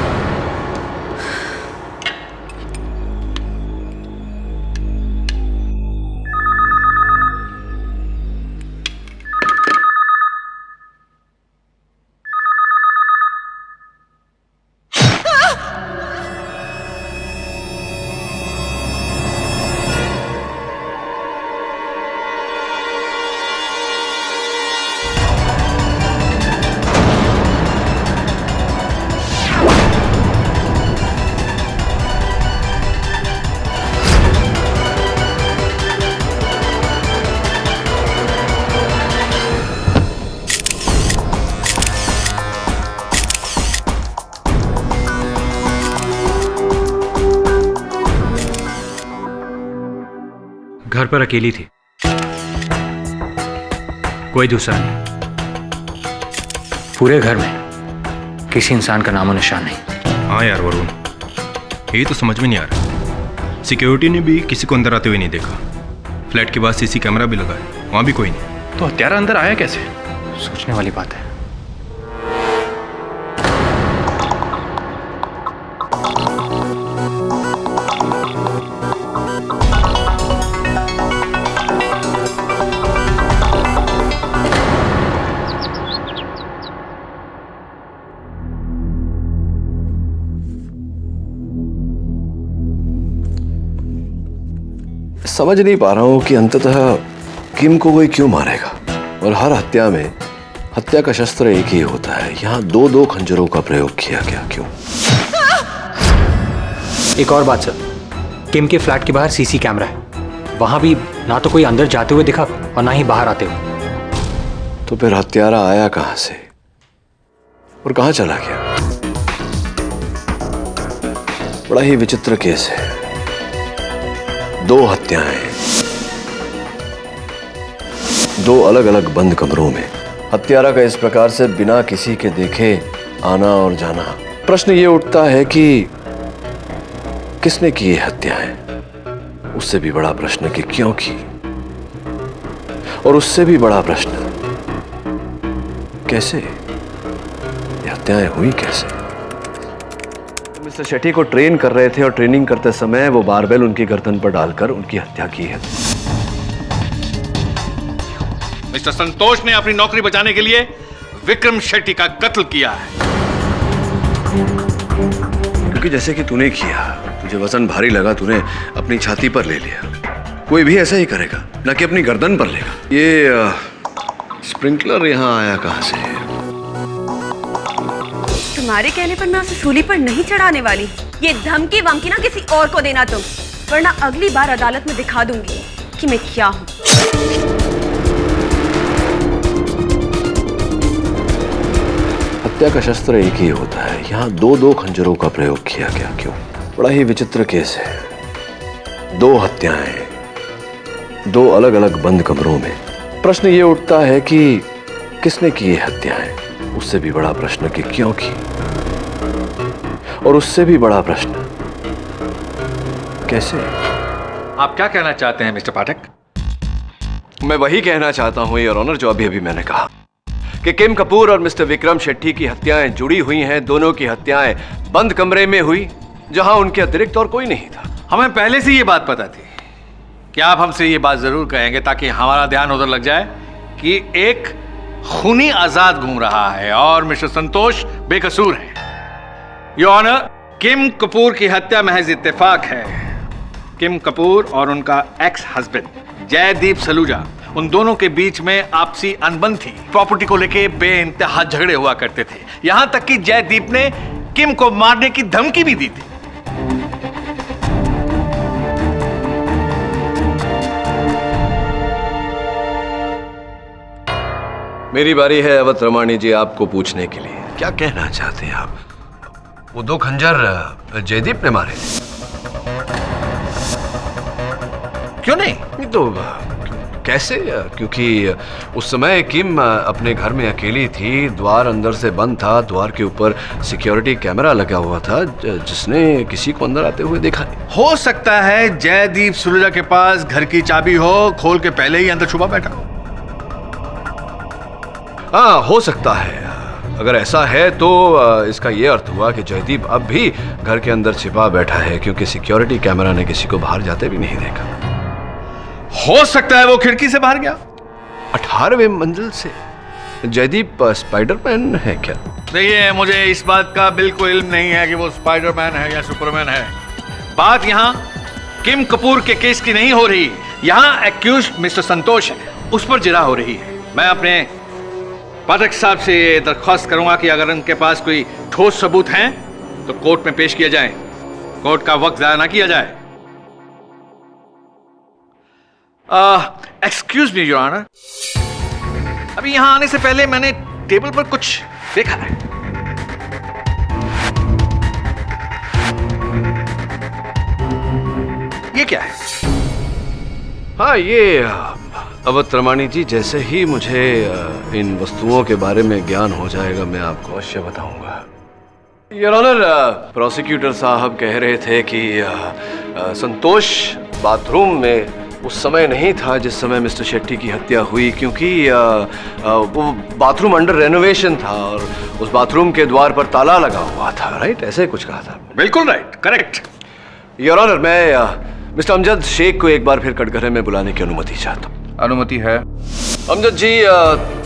घर पर अकेली थी, कोई दूसरा नहीं। पूरे घर में किसी इंसान का नामो निशान नहीं। हाँ यार वरुण, यही तो समझ में नहीं आ रहा। सिक्योरिटी ने भी किसी को अंदर आते हुए नहीं देखा। फ्लैट के बाद सीसी कैमरा भी लगा है, वहां भी कोई नहीं। तो हत्यारा अंदर आया कैसे? सोचने वाली बात है। समझ नहीं पा रहा हूं कि अंततः किम को कोई क्यों मारेगा, और हर हत्या में हत्या का शस्त्र एक ही होता है। यहाँ दो दो खंजरों का प्रयोग किया गया, क्यों? एक और बात सर, किम के फ्लैट के बाहर सीसी कैमरा है, वहां भी ना तो कोई अंदर जाते हुए दिखा और ना ही बाहर आते हुए। तो फिर हत्यारा आया कहां से और कहां चला गया? बड़ा ही विचित्र केस है। दो हत्याएं, दो अलग अलग बंद कमरों में। हत्यारा का इस प्रकार से बिना किसी के देखे आना और जाना। प्रश्न ये उठता है कि किसने की ये हत्याएं? उससे भी बड़ा प्रश्न कि क्यों की, और उससे भी बड़ा प्रश्न कैसे? ये हत्याएं हुई कैसे? मिस्टर शेट्टी को ट्रेन कर रहे थे और ट्रेनिंग करते समय वो बारबेल उनकी गर्दन पर डालकर उनकी हत्या की है। मिस्टर संतोष ने अपनी नौकरी बचाने के लिए विक्रम शेट्टी का कत्ल किया है। क्योंकि जैसे कि तूने किया, तुझे वजन भारी लगा, तूने अपनी छाती पर ले लिया। कोई भी ऐसा ही करेगा, ना कि अपनी गर्दन पर लेगा। ये स्प्रिंकलर यहाँ आया कहां से? तुम्हारे कहने पर मैं उसे सूली पर नहीं चढ़ाने वाली। ये धमकी वमकी ना किसी और को देना तुम, वरना अगली बार अदालत में दिखा दूंगी कि मैं क्या हूं। हत्या का शस्त्र एक ही होता है। यहाँ दो दो खंजरों का प्रयोग किया गया, क्यों? बड़ा ही विचित्र केस है। दो हत्याएं, दो अलग अलग बंद कमरों में। प्रश्न ये उठता है कि किसने की ये हत्याएं? उससे भी बड़ा प्रश्न कि क्यों की, और उससे भी बड़ा प्रश्न कैसे? आप क्या कहना चाहते हैं मिस्टर पाठक? मैं वही कहना चाहता हूं योर ऑनर, जो अभी मैंने कहा कि किम कपूर और मिस्टर विक्रम शेट्टी की हत्याएं जुड़ी हुई हैं। दोनों की हत्याएं बंद कमरे में हुई, जहां उनके अतिरिक्त और कोई नहीं था। हमें पहले से ये बात पता थी कि आप हमसे ये बात जरूर कहेंगे, ताकि हमारा ध्यान उधर लग जाए कि एक खूनी आजाद घूम रहा है और मिस्टर संतोष बेकसूर है। योर ऑनर, किम कपूर की हत्या महज इत्तेफाक है। किम कपूर और उनका एक्स हस्बैंड जयदीप सलूजा, उन दोनों के बीच में आपसी अनबन थी। प्रॉपर्टी को लेके बेइंतहा झगड़े हुआ करते थे, यहां तक कि जयदीप ने किम को मारने की धमकी भी दी थी। मेरी बारी है अवध रमानी जी आपको पूछने के लिए। क्या कहना चाहते हैं आप? वो दो खंजर जयदीप ने मारे थे? क्यों नहीं? तो कैसे? क्योंकि उस समय किम अपने घर में अकेली थी, द्वार अंदर से बंद था, द्वार के ऊपर सिक्योरिटी कैमरा लगा हुआ था जिसने किसी को अंदर आते हुए देखा नहीं। हो सकता है जयदीप सुलजा के पास घर की चाबी हो, खोल के पहले ही अंदर छुपा बैठा। हाँ, हो सकता है। अगर ऐसा है तो इसका ये अर्थ हुआ कि जयदीप अब भी घर के अंदर छिपा बैठा है, क्योंकि सिक्योरिटी कैमरा ने किसी को बाहर जाते भी नहीं देखा। हो सकता है वो खिड़की से बाहर गया। 18वें मंजिल से। जयदीप स्पाइडरमैन है क्या? देखिए, मुझे इस बात का बिल्कुल इल्म नहीं है कि वो स्पाइडरमैन है या सुपरमैन है। बात यहाँ किम कपूर के केस की नहीं हो रही, यहाँ एक्यूज्ड मिस्टर संतोष है, उस पर जिरा हो रही है। मैं अपने पाठक साहब से ये दरख्वास्त करूंगा कि अगर उनके पास कोई ठोस सबूत हैं तो कोर्ट में पेश किया जाए, कोर्ट का वक्त जाया ना किया जाए। एक्सक्यूज मी योर ऑनर, अभी यहां आने से पहले मैंने टेबल पर कुछ देखा है। ये क्या है? हाँ, ये अवध रमानी जी, जैसे ही मुझे इन वस्तुओं के बारे में ज्ञान हो जाएगा मैं आपको अवश्य बताऊंगा। योर ऑनर, प्रोसिक्यूटर साहब कह रहे थे कि संतोष बाथरूम में उस समय नहीं था जिस समय मिस्टर शेट्टी की हत्या हुई, क्योंकि वो बाथरूम अंडर रेनोवेशन था और उस बाथरूम के द्वार पर ताला लगा हुआ था। राइट, ऐसे कुछ कहा था। बिल्कुल राइट, करेक्ट। योर ऑनर, मैं मिस्टर अमजद शेख को एक बार फिर कटघरे में बुलाने की अनुमति चाहता हूँ। अनुमति है। अमजद जी,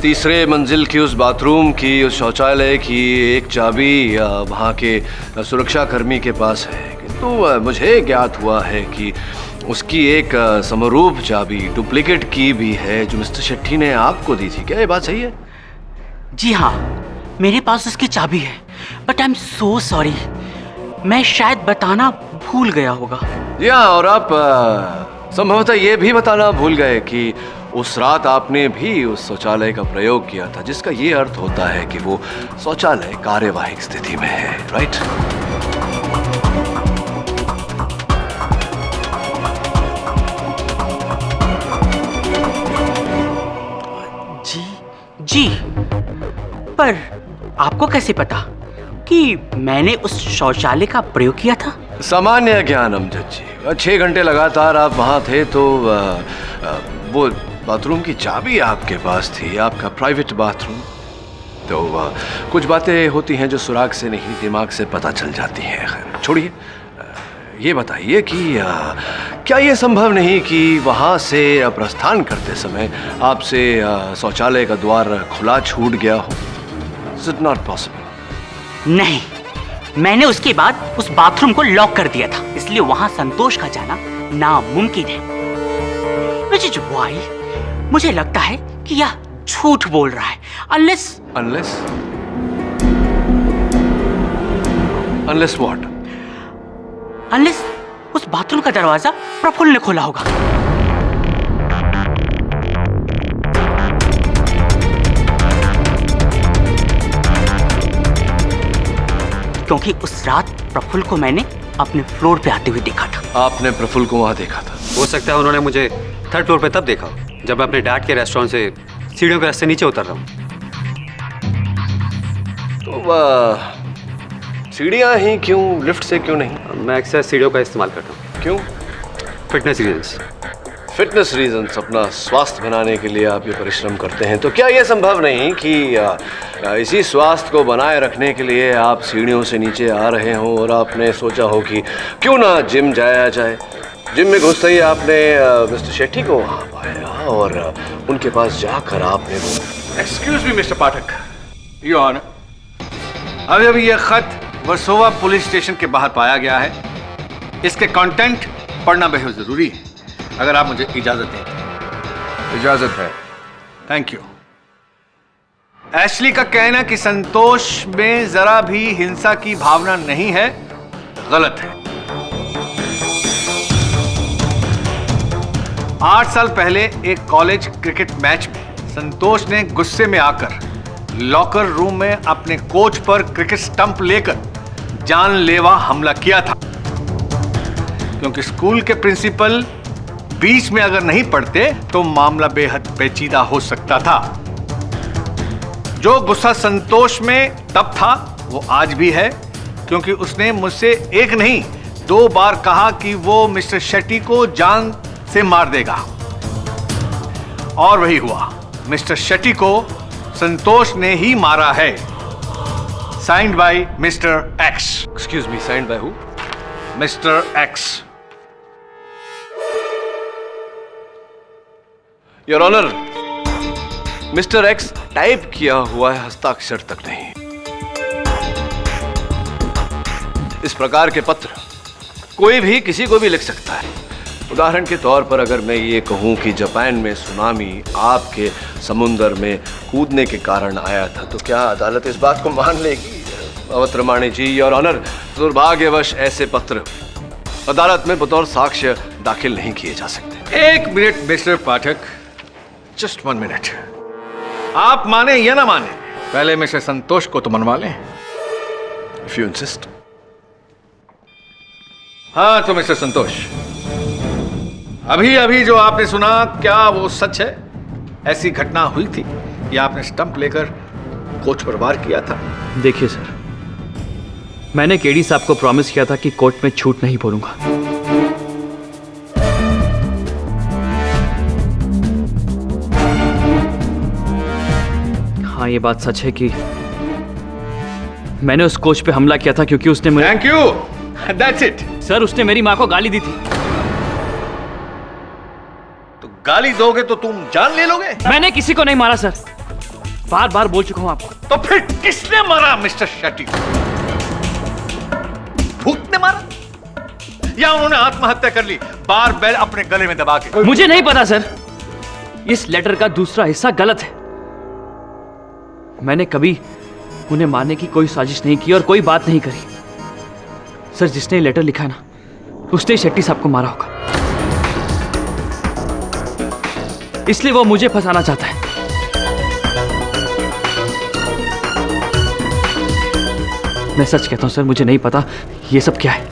तीसरे मंजिल की उस बाथरूम की, उस शौचालय की एक चाबी वहाँ के सुरक्षाकर्मी के पास है, किंतु मुझे ज्ञात हुआ है कि उसकी एक समरूप चाबी, डुप्लीकेट की भी है, जो मिस्टर शेट्टी ने आपको दी थी। क्या ये बात सही है? जी हाँ, मेरे पास उसकी चाबी है, but I am so sorry, मैं शायद बताना भूल गया होगा। या और आप संभवतः ये भी बताना भूल गए कि उस रात आपने भी उस शौचालय का प्रयोग किया था, जिसका ये अर्थ होता है कि वो शौचालय कार्यवाहिक स्थिति में है। राइट? जी, पर आपको कैसे पता कि मैंने उस शौचालय का प्रयोग किया था? सामान्य ज्ञान अमजद जी। 6 घंटे लगातार आप वहाँ थे तो वो बाथरूम की चाबी आपके पास थी, आपका प्राइवेट बाथरूम। तो कुछ बातें होती हैं जो सुराग से नहीं, दिमाग से पता चल जाती हैं। खैर छोड़िए, ये बताइए कि क्या ये संभव नहीं कि वहाँ से प्रस्थान करते समय आपसे शौचालय का द्वार खुला छूट गया हो? Is it not possible? नहीं, मैंने उसके बाद उस बाथरूम को लॉक कर दिया था, इसलिए वहां संतोष का जाना नामुमकिन है। Which is why मुझे लगता है कि यह झूठ बोल रहा है। Unless what? Unless उस बाथरूम का दरवाजा प्रफुल्ल ने खोला होगा। क्योंकि उस रात प्रफुल्ल को मैंने अपने फ्लोर पे आते हुए देखा था। आपने प्रफुल्ल को वहां देखा था? हो सकता है उन्होंने मुझे 3rd फ्लोर पे तब देखा जब मैं अपने डैड के रेस्टोरेंट से सीढ़ियों के रास्ते नीचे उतर रहा हूँ। तो सीढ़ियाँ ही क्यों, लिफ्ट से क्यों नहीं? मैं अक्सर सीढ़ियों का इस्तेमाल करता हूँ। क्यों? Fitness reasons. फिटनेस रीजंस, अपना स्वास्थ्य बनाने के लिए आप ये परिश्रम करते हैं। तो क्या ये संभव नहीं कि इसी स्वास्थ्य को बनाए रखने के लिए आप सीढ़ियों से नीचे आ रहे हों और आपने सोचा हो कि क्यों ना जिम जाया जाए? जिम में घुसते ही आपने मिस्टर शेट्टी को वहाँ पाया और उनके पास जाकर आपने वो। Excuse me mister Pathak, your honour, अभी यह खत वर्सोवा पुलिस स्टेशन के बाहर पाया गया है। इसके कंटेंट पढ़ना बेहद जरूरी है, अगर आप मुझे इजाजत दें। इजाजत है। Thank you. एशली का कहना कि संतोष में जरा भी हिंसा की भावना नहीं है, गलत है। 8 साल पहले एक कॉलेज क्रिकेट मैच में संतोष ने गुस्से में आकर लॉकर रूम में अपने कोच पर क्रिकेट स्टंप लेकर जानलेवा हमला किया था, क्योंकि स्कूल के प्रिंसिपल बीच में अगर नहीं पड़ते तो मामला बेहद पेचीदा हो सकता था। जो गुस्सा संतोष में तब था वो आज भी है, क्योंकि उसने मुझसे एक नहीं 2 बार कहा कि वो मिस्टर शेट्टी को जान से मार देगा, और वही हुआ। मिस्टर शेट्टी को संतोष ने ही मारा है। Signed by mister X. Excuse me, signed by who? Mister X. Your honour, mister X type किया हुआ है, हस्ताक्षर तक नहीं। इस प्रकार के पत्र कोई भी किसी को भी लिख सकता है। उदाहरण के तौर पर अगर मैं ये कहूं कि जापान में सुनामी आपके समुंदर में कूदने के कारण आया था, तो क्या अदालत इस बात को मान लेगी? अवतरमाणी जी, योर ऑनर, दुर्भाग्यवश ऐसे पत्र अदालत में बतौर साक्ष्य दाखिल नहीं किए जा सकते। 1 मिनट मिस्टर पाठक, जस्ट 1 मिनट। आप माने या ना माने, पहले मिस्टर संतोष को तो मनवा लें। If you insist. हाँ तो मिस्टर संतोष, अभी अभी जो आपने सुना, क्या वो सच है? ऐसी घटना हुई थी कि आपने स्टंप लेकर कोच पर वार किया था? देखिए सर, मैंने केडी साहब को प्रॉमिस किया था कि कोर्ट में झूठ नहीं बोलूंगा। हाँ, ये बात सच है कि मैंने उस कोच पे हमला किया था क्योंकि उसने मुझे... thank you, that's it. Sir, उसने मेरी माँ को गाली दी थी। तो गाली दोगे तो तुम जान ले लोगे? मैंने किसी को नहीं मारा सर, बार बार बोल चुका हूं आपको। तो फिर किसने मारा मिस्टर शेट्टी को? भूत ने मारा या उन्होंने आत्महत्या कर ली बार बैल अपने गले में दबा के? मुझे नहीं पता सर, इस लेटर का दूसरा हिस्सा गलत है। मैंने कभी उन्हें मारने की कोई साजिश नहीं की और कोई बात नहीं करी। सर, जिसने ये लेटर लिखा ना, उसने शेट्टी साहब को मारा होगा, इसलिए वो मुझे फंसाना चाहता है। मैं सच कहता हूं सर, मुझे नहीं पता ये सब क्या है।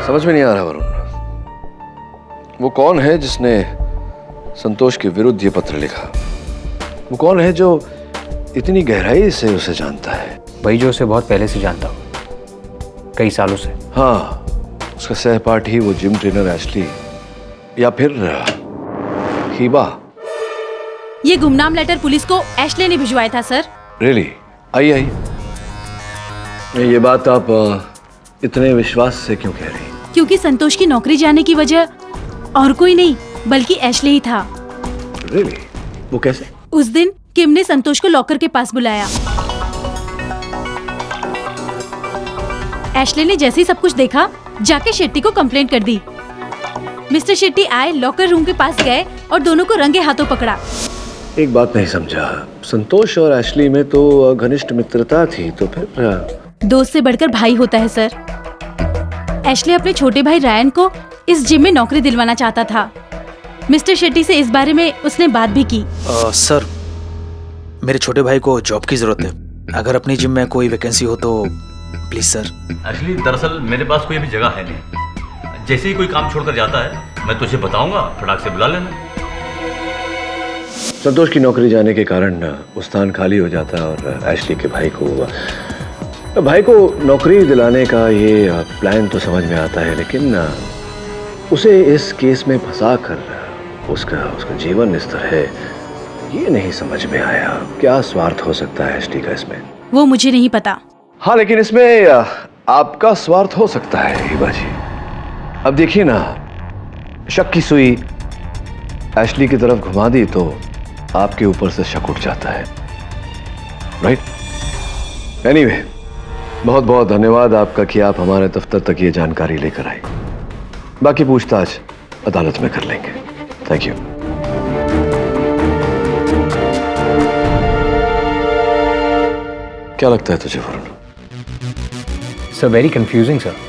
समझ में नहीं आ रहा वरुण, वो कौन है जिसने संतोष के विरुद्ध ये पत्र लिखा? वो कौन है जो इतनी गहराई से उसे जानता है? वही जो उसे बहुत पहले से जानता हो, कई सालों से। हाँ, उसका सहपाठी वो जिम ट्रेनर एशली, या फिर हीबा। ये गुमनाम लेटर पुलिस को एशले ने भिजवाया था सर। रियली? आइए, ये बात आप इतने विश्वास से क्यों कह रही? क्योंकि संतोष की नौकरी जाने की वजह और कोई नहीं बल्कि एशले ही था। रियली? वो कैसे? उस दिन किम ने संतोष को लॉकर के पास बुलाया। एशले ने जैसे ही सब कुछ देखा, जाके शेट्टी को कंप्लेंट कर दी। मिस्टर शेट्टी आए, लॉकर रूम के पास गए और दोनों को रंगे हाथों पकड़ा। एक बात नहीं समझा, संतोष और एशली में तो घनिष्ठ मित्रता थी, तो फिर? दोस्त से बढ़कर भाई होता है सर। एशले अपने छोटे भाई रायन को इस जिम में नौकरी दिलवाना चाहता था। मिस्टर शेट्टी से इस बारे में उसने बात भी की। सर, मेरे छोटे भाई को जॉब की जरूरत है। अगर अपनी जिम में कोई वैकेंसी हो तो प्लीज सर। एक्चुअली दरअसल मेरे पास कोई अभी जगह है नहीं। जैसे ही कोई काम छोड़कर जाता है मैं तुझे बताऊंगा, फटाक से बुला लेना। संतोष की नौकरी जाने के कारण वो स्थान खाली हो जाता और एशली के भाई को नौकरी दिलाने का ये प्लान तो समझ में आता है, लेकिन उसे इस केस में फंसा कर उसका जीवन स्तर है, ये नहीं समझ में आया। क्या स्वार्थ हो सकता है एशली का इसमें? वो मुझे नहीं पता। हाँ, लेकिन इसमें आपका स्वार्थ हो सकता है हीबा जी। अब देखिए ना, शक की सुई एशली की तरफ घुमा दी तो आपके ऊपर से शक उठ जाता है, राइट? एनीवे, बहुत बहुत धन्यवाद आपका कि आप हमारे दफ्तर तक ये जानकारी लेकर आए। बाकी पूछताछ अदालत में कर लेंगे। Thank you. क्या लगता है तुझे Varun? Sir, very confusing sir.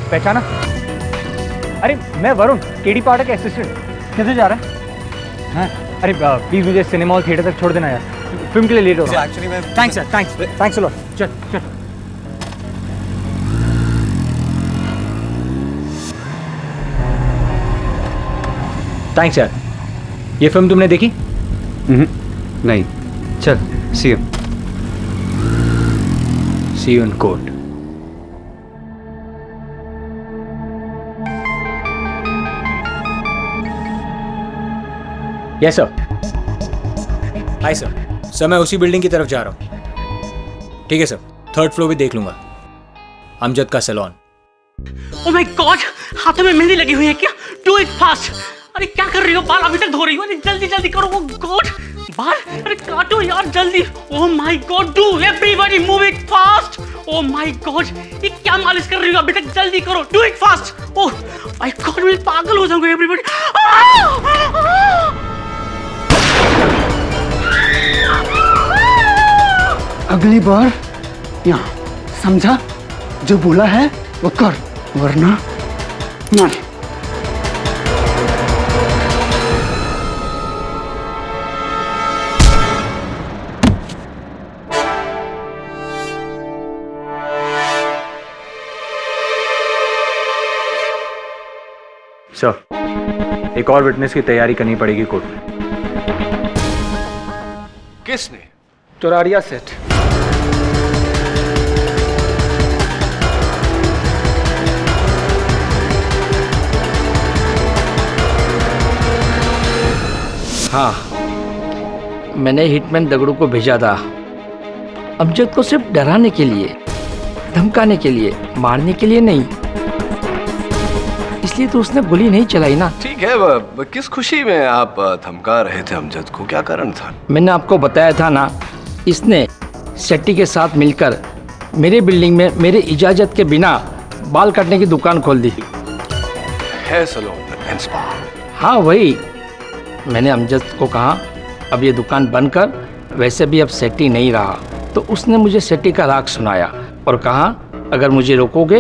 पहचाना? अरे मैं वरुण, केडी पाठक असिस्टेंट। कैसे जा रहा है? हाँ? अरे प्लीज मुझे सिनेमा हॉल थिएटर तक छोड़ देना यार, फिल्म के लिए लेट हो रहा है। Thanks sir, thanks a lot. चल चल। थैंक्स यार। ये फिल्म तुमने देखी? नहीं। चल, see you. See you in court. Yes sir. Hi sir. Sir मैं उसी बिल्डिंग की तरफ जा रहा हूँ। ठीक है सर, 3rd फ्लोर भी देख लूंगा। अमजद का सैलून। ओह माय गॉड, हाथों में मेहंदी लगी हुई है क्या? Do it fast. अरे क्या कर रही हो? बाल अभी तक धो रही हो? अरे जल्दी जल्दी करो। ओह गॉड, बाल अरे काटो यार जल्दी। Oh my God, do everybody move it fast. Oh my God, ये क्या मालिश कर रही हो? अभी तक जल्दी करो, do it fast. Oh my God, मैं पागल हो जाऊंगा एवरीबॉडी। अगली बार यहाँ समझा, जो बोला है वो कर, वरना नहीं। सर, एक और विटनेस की तैयारी करनी पड़ेगी कोर्ट में। किसने? चौराड़िया सेठ। हाँ, मैंने हिटमैन दगड़ू को भेजा था अमजद को सिर्फ डराने के लिए, धमकाने के लिए, मारने के लिए नहीं। इसलिए तो उसने गोली नहीं चलाई ना। ठीक है, किस खुशी में आप धमका रहे थे अमजद को? क्या कारण था? मैंने आपको बताया था ना, इसने शेट्टी के साथ मिलकर मेरे बिल्डिंग में मेरे इजाजत के बिना बाल काटने की दुकान खोल दी। है सैलून एंड स्पा। हाँ वही। मैंने अमजद को कहा अब ये दुकान बंद कर, वैसे भी अब शेट्टी नहीं रहा। तो उसने मुझे शेट्टी का राग सुनाया और कहा अगर मुझे रोकोगे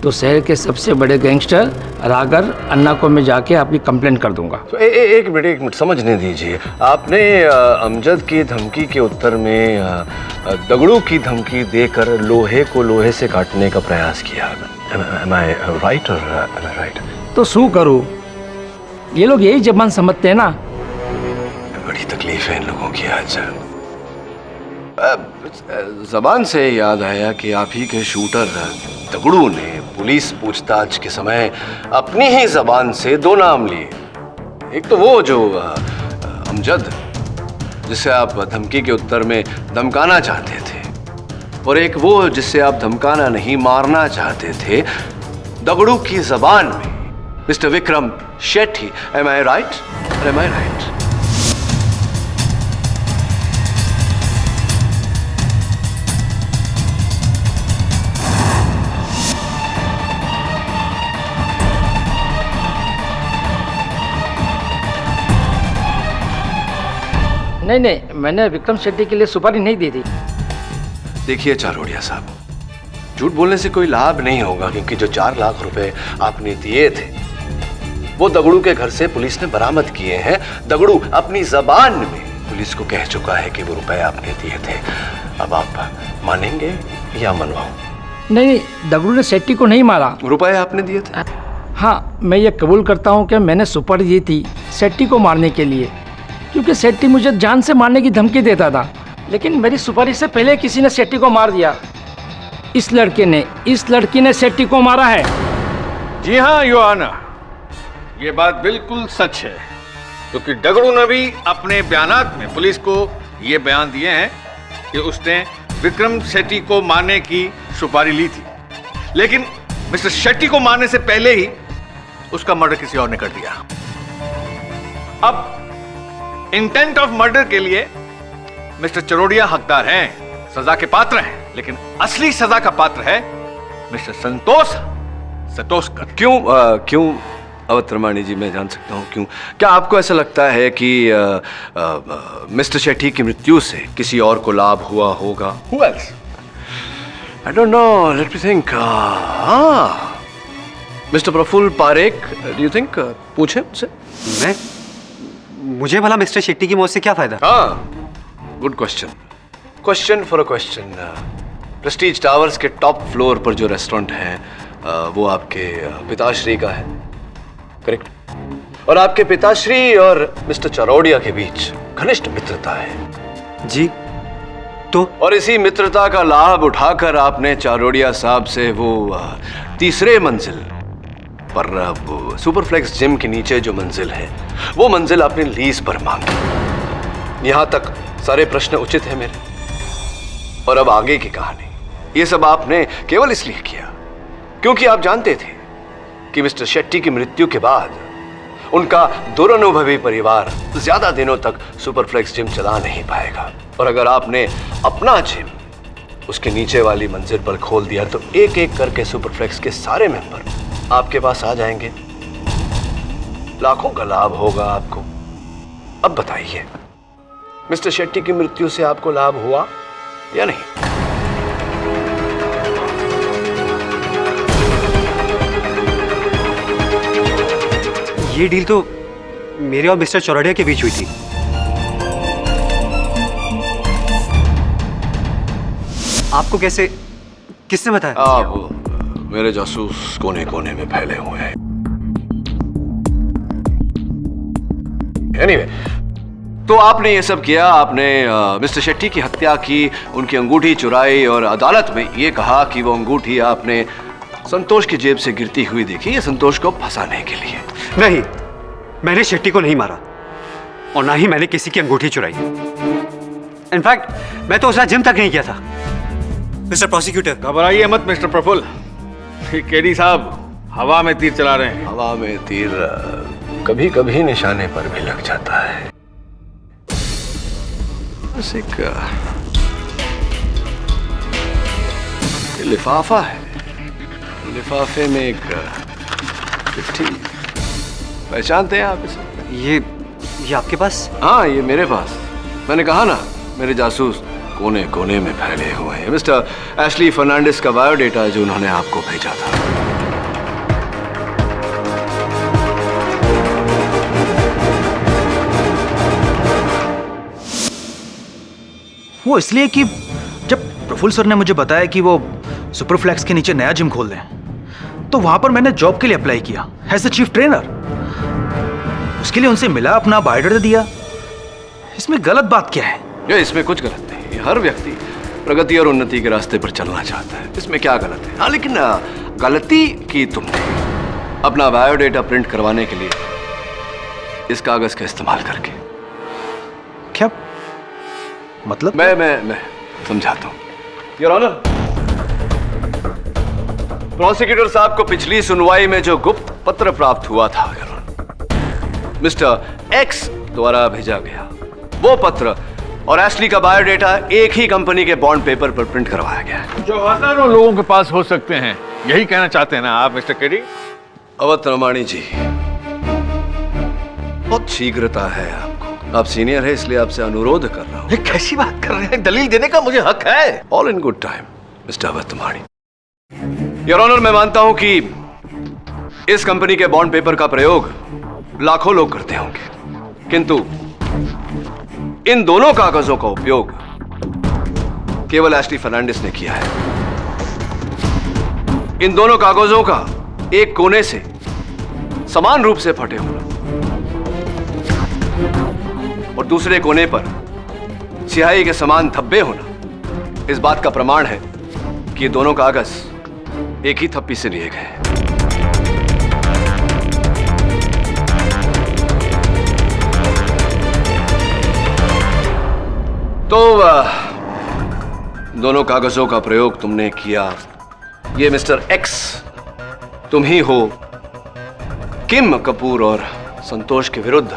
तो शहर के सबसे बड़े गैंगस्टर रागर अन्ना को मैं जाके आपकी कंप्लेंट कर दूंगा। तो एक मिनट समझने दीजिए। आपने अमजद की धमकी के उत्तर में दगड़ू की धमकी देकर लोहे को लोहे से काटने का प्रयास किया। Am I right or am I right? तो शू करूं? ये लोग यही जबान समझते हैं ना। बड़ी तकलीफ है इन लोगों की आज। जबान से याद आया कि आप ही के शूटर दगड़ू ने पुलिस पूछताछ के समय अपनी ही जबान से 2 नाम लिए। एक तो वो जो अमजद, जिसे आप धमकी के उत्तर में धमकाना चाहते थे, और एक वो जिसे आप धमकाना नहीं मारना चाहते थे, दगड़ू की जबान में mister Vikram Shetty. Am I right? Am I right? नहीं, मैंने विक्रम शेट्टी के लिए सुपारी नहीं दी थी। देखिए चारोड़िया साहब, झूठ बोलने से कोई लाभ नहीं होगा, क्योंकि जो 4 लाख रुपए आपने दिए थे वो दगड़ू के घर से पुलिस ने बरामद किए हैं। दगड़ू अपनी जबान में पुलिस को कह चुका है कि वो रुपए आपने दिए थे। अब आप मानेंगे या मनवाऊं? नहीं, दगड़ू ने शेट्टी को नहीं मारा। रुपए आपने दिए थे? हाँ, मैं ये कबूल करता हूँ कि मैंने सुपारी दी थी शेट्टी को मारने के लिए, क्योंकि शेट्टी मुझे जान से मारने की धमकी देता था। लेकिन मेरी सुपारी से पहले किसी ने शेट्टी को मार दिया। इस लड़की ने शेट्टी को मारा है। जी हाँ योर ऑनर, ये बात बिल्कुल सच है, क्योंकि दगड़ू ने भी अपने बयानात में पुलिस को ये बयान दिए हैं कि उसने विक्रम शेट्टी को मारने की सुपारी ली थी, लेकिन मिस्टर शेट्टी को मारने से पहले ही उसका मर्डर किसी और ने कर दिया। अब इंटेंट ऑफ मर्डर के लिए मिस्टर चरोड़िया हकदार हैं, सजा के पात्र हैं, लेकिन असली सजा का पात्र है मिस्टर संतोष कर। क्यों अवतरमाणी जी, मैं जान सकता हूँ क्यों? क्या आपको ऐसा लगता है कि मिस्टर शेट्टी की मृत्यु से किसी और को लाभ हुआ होगा? Who else? I don't know, let me think. हाँ, mister Praful Parekh, do you think पूछे मुझसे? मैं? मुझे भला मिस्टर शेट्टी की मौत से क्या फायदा? हाँ, good question. Question for a question. Prestige towers के टॉप फ्लोर पर जो रेस्टोरेंट है वो आपके पिताश्री का है, करेक्ट? और आपके पिताश्री और मिस्टर चरोड़िया के बीच घनिष्ठ मित्रता है। जी, तो? और इसी मित्रता का लाभ उठाकर आपने चारोड़िया साहब से वो तीसरे मंजिल पर वो सुपरफ्लेक्स जिम के नीचे जो मंजिल है वो मंजिल आपने लीज पर मांगी। यहां तक सारे प्रश्न उचित है मेरे। और अब आगे की कहानी, ये सब आपने केवल इसलिए किया क्योंकि आप जानते थे कि मिस्टर शेट्टी की मृत्यु के बाद उनका दुरनुभवी परिवार ज्यादा दिनों तक सुपरफ्लेक्स जिम चला नहीं पाएगा। और अगर आपने अपना जिम उसके नीचे वाली मंजिल पर खोल दिया तो एक एक करके सुपरफ्लेक्स के सारे मेंबर आपके पास आ जाएंगे, लाखों का लाभ होगा आपको। अब बताइए, मिस्टर शेट्टी की मृत्यु से आपको लाभ हुआ या नहीं? ये डील तो मेरे और मिस्टर चौरड़िया के बीच हुई थी। आपको कैसे, किसने बताया? आप मेरे जासूस कोने कोने में फैले हुए हैं। Anyway, तो आपने ये सब किया, आपने मिस्टर शेट्टी की हत्या की, उनकी अंगूठी चुराई और अदालत में ये कहा कि वो अंगूठी आपने संतोष की जेब से गिरती हुई देखी, ये संतोष को फंसाने के लिए। नहीं, मैंने शेट्टी को नहीं मारा और ना ही मैंने किसी की अंगूठी चुराई। इनफैक्ट मैं तो उसका जिम तक नहीं किया था। मिस्टर प्रोसिक्यूटर, घबराइए मत मिस्टर प्रफुल्ल, केडी साहब हवा में तीर चला रहे हैं। हवा में तीर कभी कभी निशाने पर भी लग जाता है। बस एक लिफाफा है, लिफाफे में एक चिट्ठी, पहचानते हैं आप इसे? ये आपके पास? हाँ, ये मेरे पास। मैंने कहा ना, मेरे जासूस कोने कोने में फैले हुए हैं। मिस्टर एशली फर्नांडिस का बायोडेटा जो उन्होंने आपको भेजा था। वो इसलिए कि जब प्रफुल्ल सर ने मुझे बताया कि वो सुपरफ्लेक्स के नीचे नया जिम खोल रहे हैं तो वहां पर मैंने जॉब के लिए अप्लाई किया एज अ चीफ ट्रेनर। उसके लिए उनसे मिला, अपना बायोडाटा दिया। इसमें गलत बात क्या है? ये इसमें कुछ गलत नहीं। हर व्यक्ति प्रगति और उन्नति के रास्ते पर चलना चाहता है, इसमें क्या गलत है? हाँ, लेकिन गलती की तुमने अपना बायोडेटा प्रिंट करवाने के लिए इस कागज का इस्तेमाल करके। क्या मतलब? मैं समझाता हूं। योर ऑनर, प्रोसिक्यूटर साहब को पिछली सुनवाई में जो गुप्त पत्र प्राप्त हुआ था मिस्टर एक्स द्वारा भेजा गया, वो पत्र और एशली का बायोडेटा एक ही कंपनी के बॉन्ड पेपर पर प्रिंट करवाया गया है। जो हजारों लोगों के पास हो सकते हैं, यही कहना चाहते हैं ना आप मिस्टर केडी? अवध रमाणी जी, बहुत शीघ्रता है आपको। आप सीनियर है इसलिए आपसे अनुरोध कर रहा हूं। कैसी बात कर रहे हैं? दलील देने का मुझे हक है। All in good time mister Avadh Ramani. Your honour, मैं मानता हूं कि इस कंपनी के बॉन्ड पेपर का प्रयोग लाखों लोग करते होंगे, किंतु इन दोनों कागजों का उपयोग केवल एशली फर्नांडिस ने किया है। इन दोनों कागजों का एक कोने से समान रूप से फटे होना और दूसरे कोने पर स्याही के समान धब्बे होना इस बात का प्रमाण है कि ये दोनों कागज एक ही थप्पी से लिए गए। तो दोनों कागजों का प्रयोग तुमने किया। ये मिस्टर एक्स तुम ही हो। किम कपूर और संतोष के विरुद्ध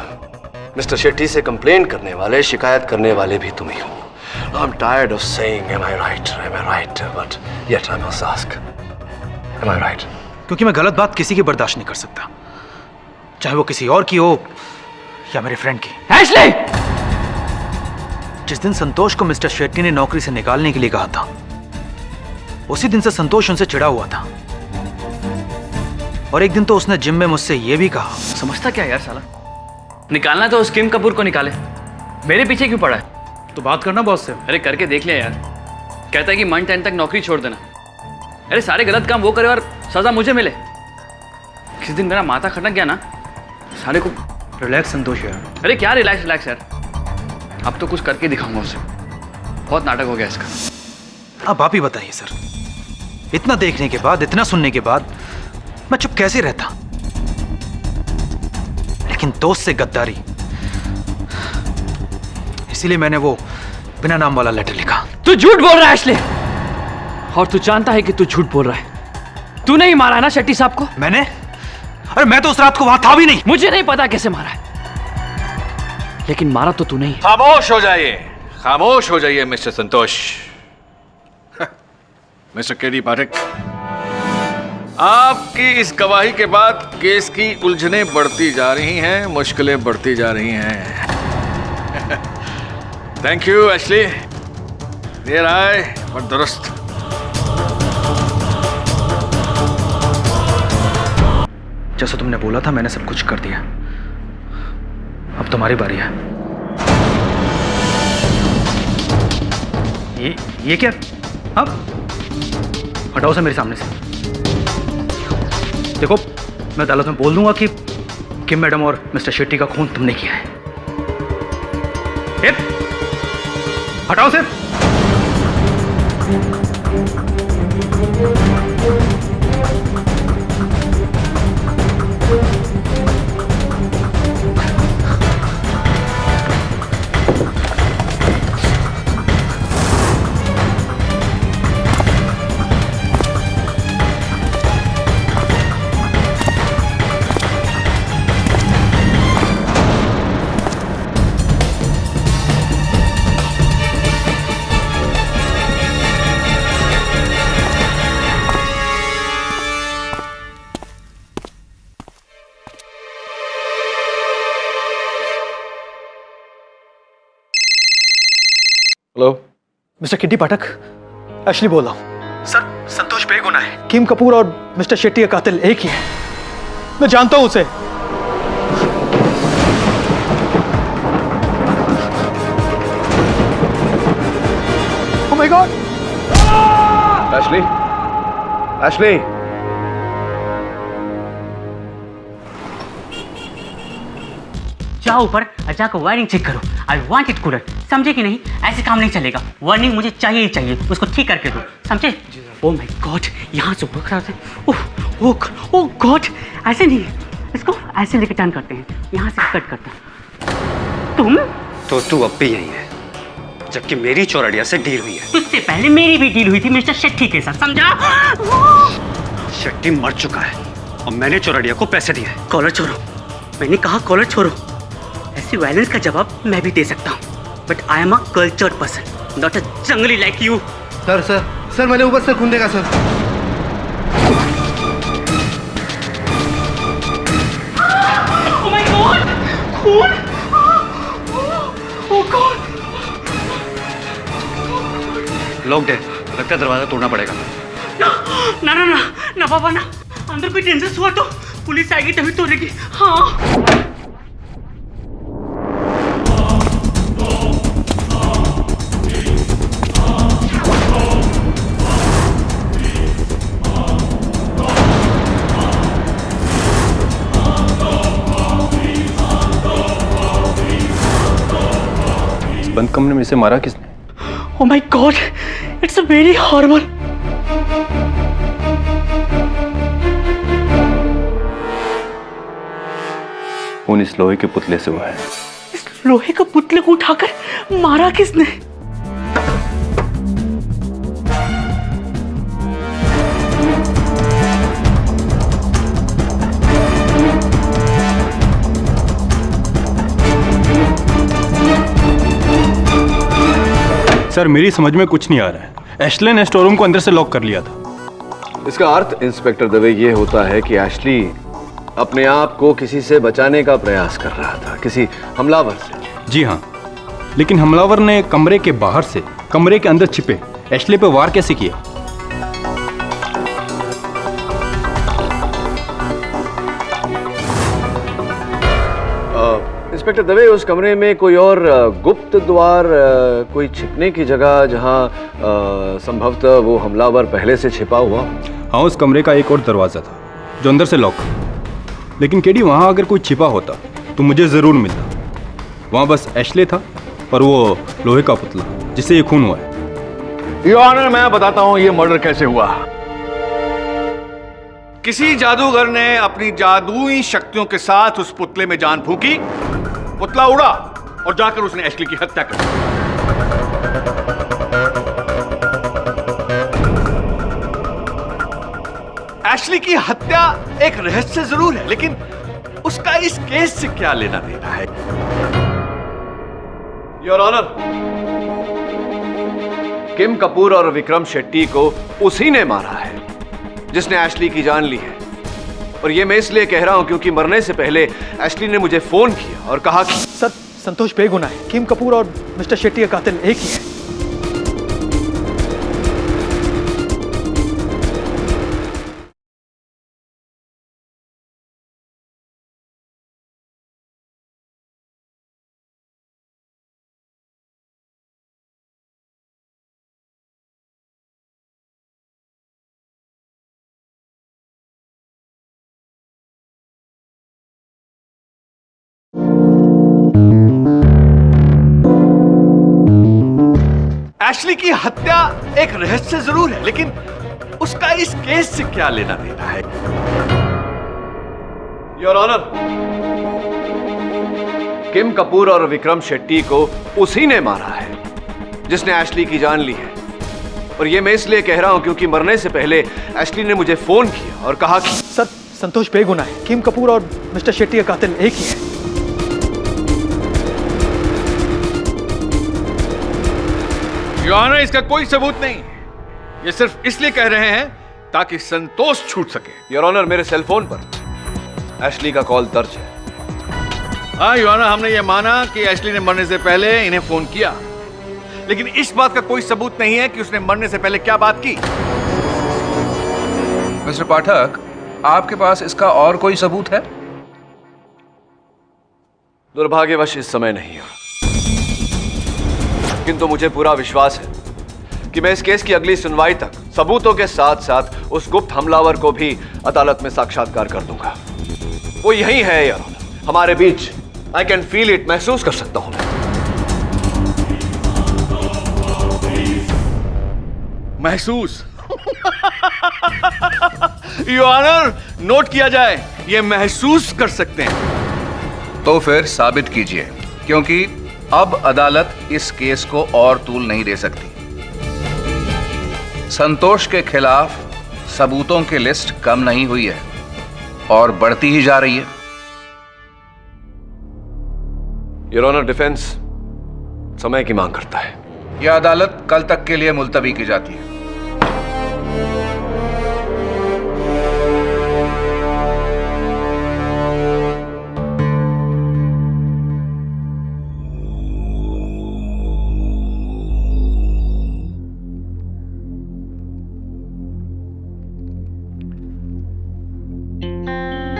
मिस्टर शेट्टी से कंप्लेन करने वाले, शिकायत करने वाले भी तुम ही हो। I'm tired of saying am I right, but yet I must ask, am I right? क्योंकि मैं गलत बात किसी की बर्दाश्त नहीं कर सकता, चाहे वो किसी और की हो या मेरे फ्रेंड की। एशली! जिस दिन संतोष को मिस्टर शेट्टी ने नौकरी से निकालने के लिए कहा था, उसी दिन से संतोष उनसे चिढ़ा हुआ था। और एक दिन तो उसने जिम में मुझसे ये भी कहा। समझता क्या यार साला, निकालना तो उस किम कपूर को निकाले, मेरे पीछे क्यों पड़ा है? तो बात करना बॉस से। अरे करके देख लिया यार, कहता है कि मंथ 10 तक नौकरी छोड़ देना। अरे सारे गलत काम वो करे और सजा मुझे मिले। किस दिन मेरा माथा खटक गया ना, सारे को। रिलैक्स संतोष यार। अरे क्या रिलैक्स यार, अब तो कुछ करके दिखाऊंगा उसे। बहुत नाटक हो गया इसका। अब आप ही बताइए सर, इतना देखने के बाद, इतना सुनने के बाद मैं चुप कैसे रहता? लेकिन दोस्त से गद्दारी, इसीलिए मैंने वो बिना नाम वाला लेटर लिखा। तू झूठ बोल रहा है एशले, और तू जानता है कि तू झूठ बोल रहा है। तूने ही मारा है ना शेट्टी साहब को? मैंने? अरे मैं तो उस रात को वहां था भी नहीं। मुझे नहीं पता कैसे मारा है, लेकिन मारा तो तू नहीं। खामोश हो जाइए, खामोश हो जाइए मिस्टर संतोष। मिस्टर केडी पाठक, आपकी इस गवाही के बाद केस की उलझनें बढ़ती जा रही हैं, मुश्किलें बढ़ती जा रही हैं। थैंक यू एशली, देर आए पर दुरुस्त। जैसा तुमने बोला था मैंने सब कुछ कर दिया, अब तुम्हारी बारी है। ये क्या? अब हटाओ से मेरे सामने से। देखो, मैं अदालत में बोल दूंगा कि किम मैडम और मिस्टर शेट्टी का खून तुमने किया है। हटाओ से। हेलो मिस्टर किड्डी पाठक, एशली बोल रहा हूं। सर, संतोष बेगुनाह है। किम कपूर और मिस्टर शेट्टी का कातिल एक ही है, मैं जानता हूं उसे। Oh my God! Ashley, Ashley, जाओ ऊपर और जाकर वायरिंग चेक करो। आई वांट इट कूलर, समझे कि नहीं? ऐसे काम नहीं चलेगा। वायरिंग मुझे चाहिए ही चाहिए, उसको ठीक करके दो, समझे? ओह माय गॉड, यहाँ से ऊपर खड़ा है। ओह गॉड, ऐसे नहीं, इसको ऐसे लेके टर्न करते हैं, यहाँ से कट करते हैं। तुम तो तू अब भी यही है, जबकि मेरी चौरड़िया से डील हुई है। तुझसे पहले मेरी भी डील हुई थी मिस्टर शेट्टी के साथ, समझा? शेट्टी मर चुका है और मैंने चौरड़िया को पैसे दिए। कॉलर छोड़ो, मैंने कहा कॉलर छोड़ो। ऐसी वायलेंस का जवाब मैं भी दे सकता हूँ, but I am a cultured person, not a जंगली लाइक यू। सर मैंने ऊपर से खून देखा सर। ओह माय गॉड, खून! ओह गॉड! लॉक्ड है, लगता है दरवाजा तोड़ना पड़ेगा। ना ना ना ना बाबा ना, अंदर कोई टेंशन हुआ तो पुलिस आएगी तभी तोड़ेगी। हाँ, बंद कमरे में इसे मारा किसने? Oh my God, it's a very horrible. खून इस लोहे के पुतले से हुआ है। इस लोहे के पुतले को उठाकर मारा किसने? सर मेरी समझ में कुछ नहीं आ रहा है। एशले ने स्टोर रूम को अंदर से लॉक कर लिया था। इसका अर्थ इंस्पेक्टर दवे ये होता है कि एशली अपने आप को किसी से बचाने का प्रयास कर रहा था, किसी हमलावर से। जी हाँ, लेकिन हमलावर ने कमरे के बाहर से कमरे के अंदर छिपे एशले पे वार कैसे किया? इंस्पेक्टर दवे, उस कमरे में कोई और गुप्त द्वार, कोई छिपने की जगह जहां संभवतः वो हमलावर पहले से छिपा हुआ? हाँ, उस कमरे का एक और दरवाज़ा था जो अंदर से लॉक, लेकिन केडी वहाँ अगर कोई छिपा होता तो मुझे ज़रूर मिलता। वहाँ बस एशले था और वो लोहे का पुतला जिससे ये खून हुआ है। योर ऑनर, मैं बताता हूं ये मर्डर कैसे हुआ। किसी जादूगर ने अपनी जादुई शक्तियों के साथ उस पुतले में जान फूंकी, पुतला उड़ा और जाकर उसने एशली की हत्या कर दी। एशली की हत्या एक रहस्य जरूर है, लेकिन उसका इस केस से क्या लेना देना है? योर ऑनर, किम कपूर और विक्रम शेट्टी को उसी ने मारा है जिसने एशली की जान ली है। और ये मैं इसलिए कह रहा हूं क्योंकि मरने से पहले एशली ने मुझे फोन किया और कहा कि सर, संतोष बेगुनाह है। किम कपूर और मिस्टर शेट्टी का कातिल एक ही है। एशली की हत्या एक रहस्य जरूर है, लेकिन उसका इस केस से क्या लेना देना है? योर ऑनर, किम कपूर और विक्रम शेट्टी को उसी ने मारा है जिसने एशली की जान ली है। और ये मैं इसलिए कह रहा हूं क्योंकि मरने से पहले एशली ने मुझे फोन किया और कहा कि सर, संतोष बेगुनाह है। किम कपूर और मिस्टर शेट्टी का कातिल एक ही है। योर ऑनर, इसका कोई सबूत नहीं। ये सिर्फ इसलिए कह रहे हैं ताकि संतोष छूट सके। योर ऑनर, मेरे सेल फोन पर एशली का कॉल दर्ज है। हाँ योर ऑनर, हमने ये माना कि एशली ने मरने से पहले इन्हें फोन किया, लेकिन इस बात का कोई सबूत नहीं है कि उसने मरने से पहले क्या बात की। मिस्टर पाठक, आपके पास इसका और कोई सबूत है? दुर्भाग्यवश इस समय नहीं है, किंतु मुझे पूरा विश्वास है कि मैं इस केस की अगली सुनवाई तक सबूतों के साथ साथ उस गुप्त हमलावर को भी अदालत में साक्षात्कार कर दूंगा। वो यही है यार, हमारे बीच। आई कैन फील इट, महसूस कर सकता हूं मैं। महसूस? योर ऑनर, नोट किया जाए, ये महसूस कर सकते हैं। तो फिर साबित कीजिए, क्योंकि अब अदालत इस केस को और तूल नहीं दे सकती। संतोष के खिलाफ सबूतों की लिस्ट कम नहीं हुई है और बढ़ती ही जा रही है। योर ऑनर, डिफेंस समय की मांग करता है। यह अदालत कल तक के लिए मुलतवी की जाती है।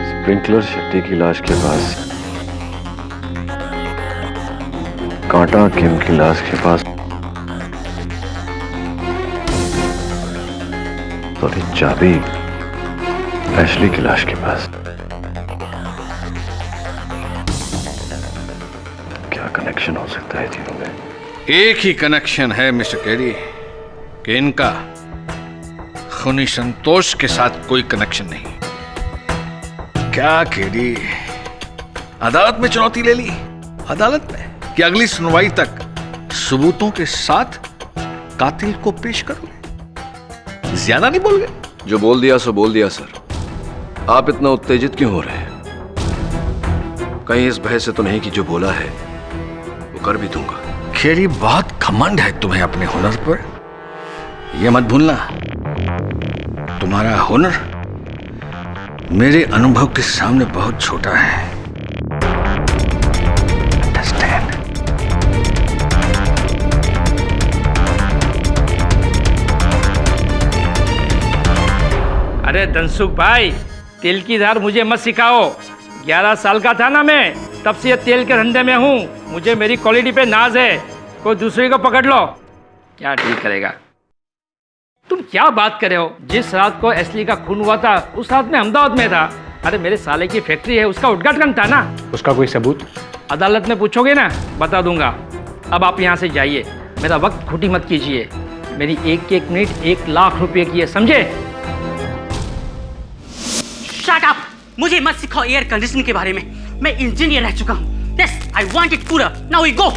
स्प्रिंकलर शेट्टी की लाश के पास, कांटा किम की लाश के पास, और ये चाबी एशली की लाश के पास। क्या कनेक्शन हो सकता है तीनों में? एक ही कनेक्शन है मिस्टर केडी, कि इनका खूनी संतोष के साथ कोई कनेक्शन नहीं। क्या केडी, अदालत में चुनौती ले ली? अदालत में कि अगली सुनवाई तक सबूतों के साथ कातिल को पेश करोगे? ज्यादा नहीं बोल गए? जो बोल दिया सो बोल दिया सर। आप इतना उत्तेजित क्यों हो रहे हैं? कहीं इस भय से तो नहीं कि जो बोला है वो कर भी दूंगा। केडी, बहुत घमंड है तुम्हें अपने हुनर पर। यह मत भूलना, तुम्हारा हुनर मेरे अनुभव के सामने बहुत छोटा है। Understand? अरे धनसुख भाई, तिल की धार मुझे मत सिखाओ। 11 साल का था ना मैं, तब से ये तेल के धंधे में हूँ। मुझे मेरी क्वालिटी पे नाज है। कोई दूसरे को पकड़ लो, क्या ठीक करेगा। तुम क्या बात कर रहे हो? जिस रात को एस्ली का खून हुआ था उस रात में अहमदाबाद में था। अरे मेरे साले की फैक्ट्री है, उसका उद्घाटन था ना। उसका कोई सबूत? अदालत में पूछोगे ना, बता दूंगा। अब आप यहाँ से जाइए, मेरा वक्त खोटी मत कीजिए। मेरी एक एक मिनट 1 लाख रुपए की है, समझे? Shut up! मुझे मत सिखाओ एयर कंडीशनिंग के बारे में। मैं इंजीनियर रह चुका हूँ। यस, आई वांट इट पूरा। Now we go.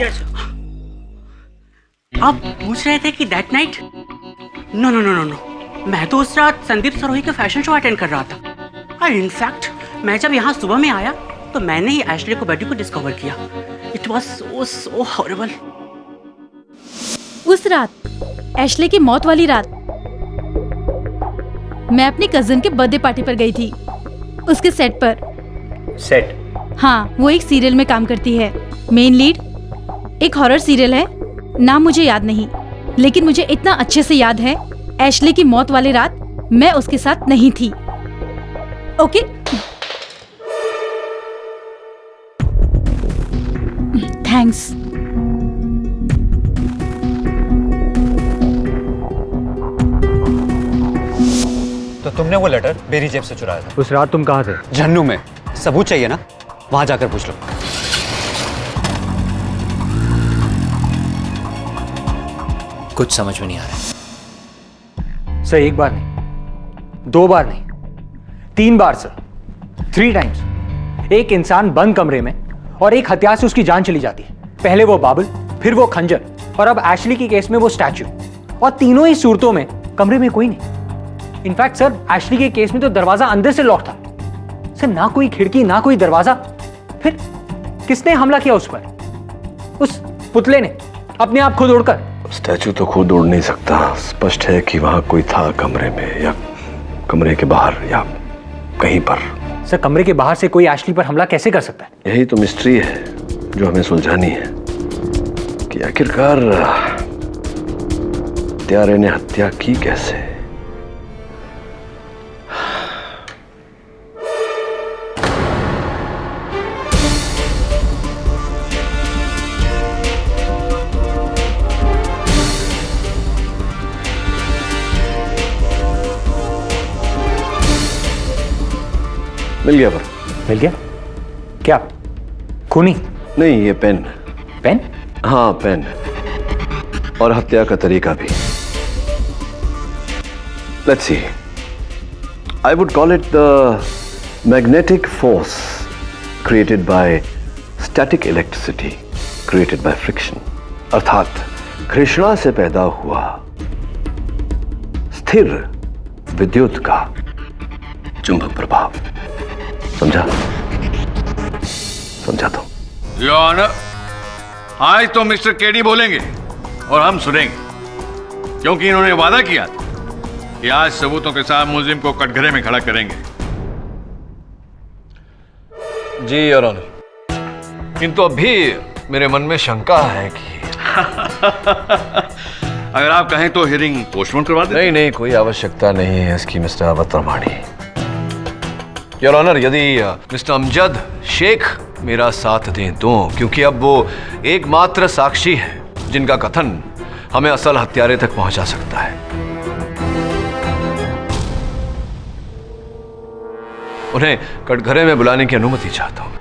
आप पूछ रहे थे कि that night? No no no no no, मैं तो उस रात संदीप सरोही का फैशन शो अटेंड कर रहा था। और इनफैक्ट मैं जब यहाँ सुबह में आया तो मैंने ही एशले को बॉडी को डिस्कवर किया। It was so horrible. उस रात, एशले की मौत वाली रात, मैं अपनी कजिन के बर्थडे पार्टी पर गई थी। उसके सेट पर। सेट? हाँ, वो एक सीरियल में काम करती है। Main lead. एक हॉरर सीरियल है, नाम मुझे याद नहीं, लेकिन मुझे इतना अच्छे से याद है, एशले की मौत वाली रात मैं उसके साथ नहीं थी। ओके? थैंक्स। तो तुमने वो लेटर मेरी जेब से चुराया था? उस रात तुम कहाँ थे? झन्नू में। सबूत चाहिए ना? वहां जाकर पूछ लो। कुछ समझ में नहीं आ रहा। सर, 1 बार नहीं, 2 बार नहीं, 3 बार सर, 3 टाइम्स। एक इंसान बंद कमरे में और एक हथियार से उसकी जान चली जाती है। पहले वो बाबुल, फिर वो खंजर, और अब एशली की केस में वो स्टैचू। और तीनों ही सूरतों में कमरे में कोई नहीं। इनफैक्ट सर, एशली के केस में तो दरवाजा अंदर से लॉक था सर, ना कोई खिड़की ना कोई दरवाजा। फिर किसने हमला किया उस पर? उस पुतले ने, अपने आप खुद उड़कर। स्टैचू तो खुद उड़ नहीं सकता। स्पष्ट है कि वहां कोई था कमरे में, या कमरे के बाहर, या कहीं पर। सर, कमरे के बाहर से कोई एशली पर हमला कैसे कर सकता है? यही तो मिस्ट्री है जो हमें सुलझानी है कि आखिरकार हत्यारे ने हत्या की कैसे। मिल गया पर। मिल गया? क्या? खूनी? नहीं, ये पेन। पेन? हाँ, पेन। और हत्या का तरीका भी। Let's see. I would call it the magnetic force created by static electricity created by friction. अर्थात घर्षणा से पैदा हुआ स्थिर विद्युत का चुंबक प्रभाव। समझा? समझा तो? योर ऑनर, आज तो मिस्टर केडी बोलेंगे और हम सुनेंगे, क्योंकि इन्होंने वादा किया था कि आज सबूतों के साथ मुलजिम को कटघरे में खड़ा करेंगे। जी योर ऑनर, किंतु अभी मेरे मन में शंका है कि अगर आप कहें तो हियरिंग पोस्टपोन करवा दें। नहीं, कोई आवश्यकता नहीं है इसकी मिस्टर अवतरमाणी। योर ऑनर, यदि मिस्टर अमजद शेख मेरा साथ दें तो, क्योंकि अब वो एकमात्र साक्षी है जिनका कथन हमें असल हत्यारे तक पहुंचा सकता है। उन्हें कटघरे में बुलाने की अनुमति चाहता हूं।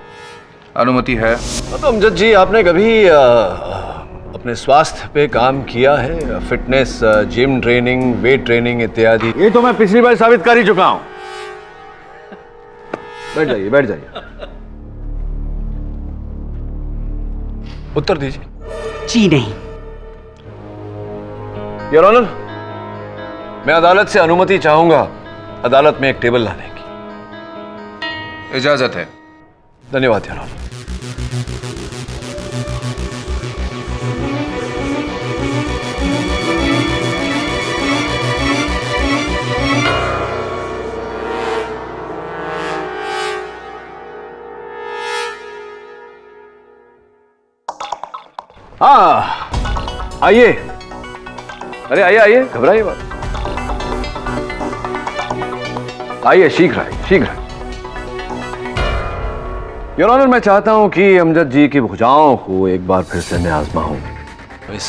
अनुमति है? तो अमजद जी, आपने कभी अपने स्वास्थ्य पे काम किया है? Fitness, gym training, weight training इत्यादि? ये तो मैं पिछली बार साबित कर ही चुका हूं। बैठ जाइए, बैठ जाइए। उत्तर दीजिए। जी नहीं। योर ऑनर, मैं अदालत से अनुमति चाहूंगा अदालत में एक टेबल लाने की। इजाजत है। धन्यवाद योर ऑनर। हाँ, आइए। अरे आइए आइए, घबराइए मत। आइए, शीघ्र आइए, शीघ्र। योर ऑनर, मैं चाहता हूं कि अमजद जी की भुजाओं को एक बार फिर से मैं आजमाऊं। इस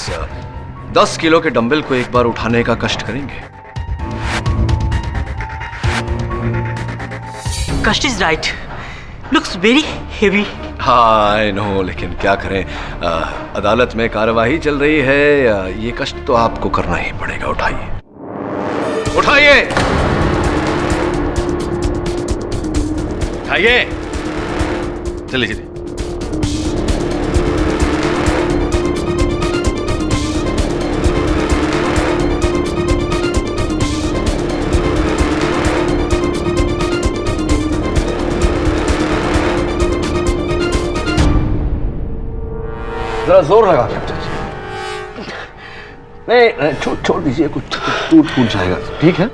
10 किलो के डंबल को एक बार उठाने का कष्ट करेंगे? कष्ट is right, looks very heavy. हाँ आई नो, लेकिन क्या करें, अदालत में कार्यवाही चल रही है, ये कष्ट तो आपको करना ही पड़ेगा। उठाइए उठाइए उठाइए, चलिए चलिए। जरा जोर लगा के नहीं, छोड़ दीजिए, कुछ टूट जाएगा। ठीक है,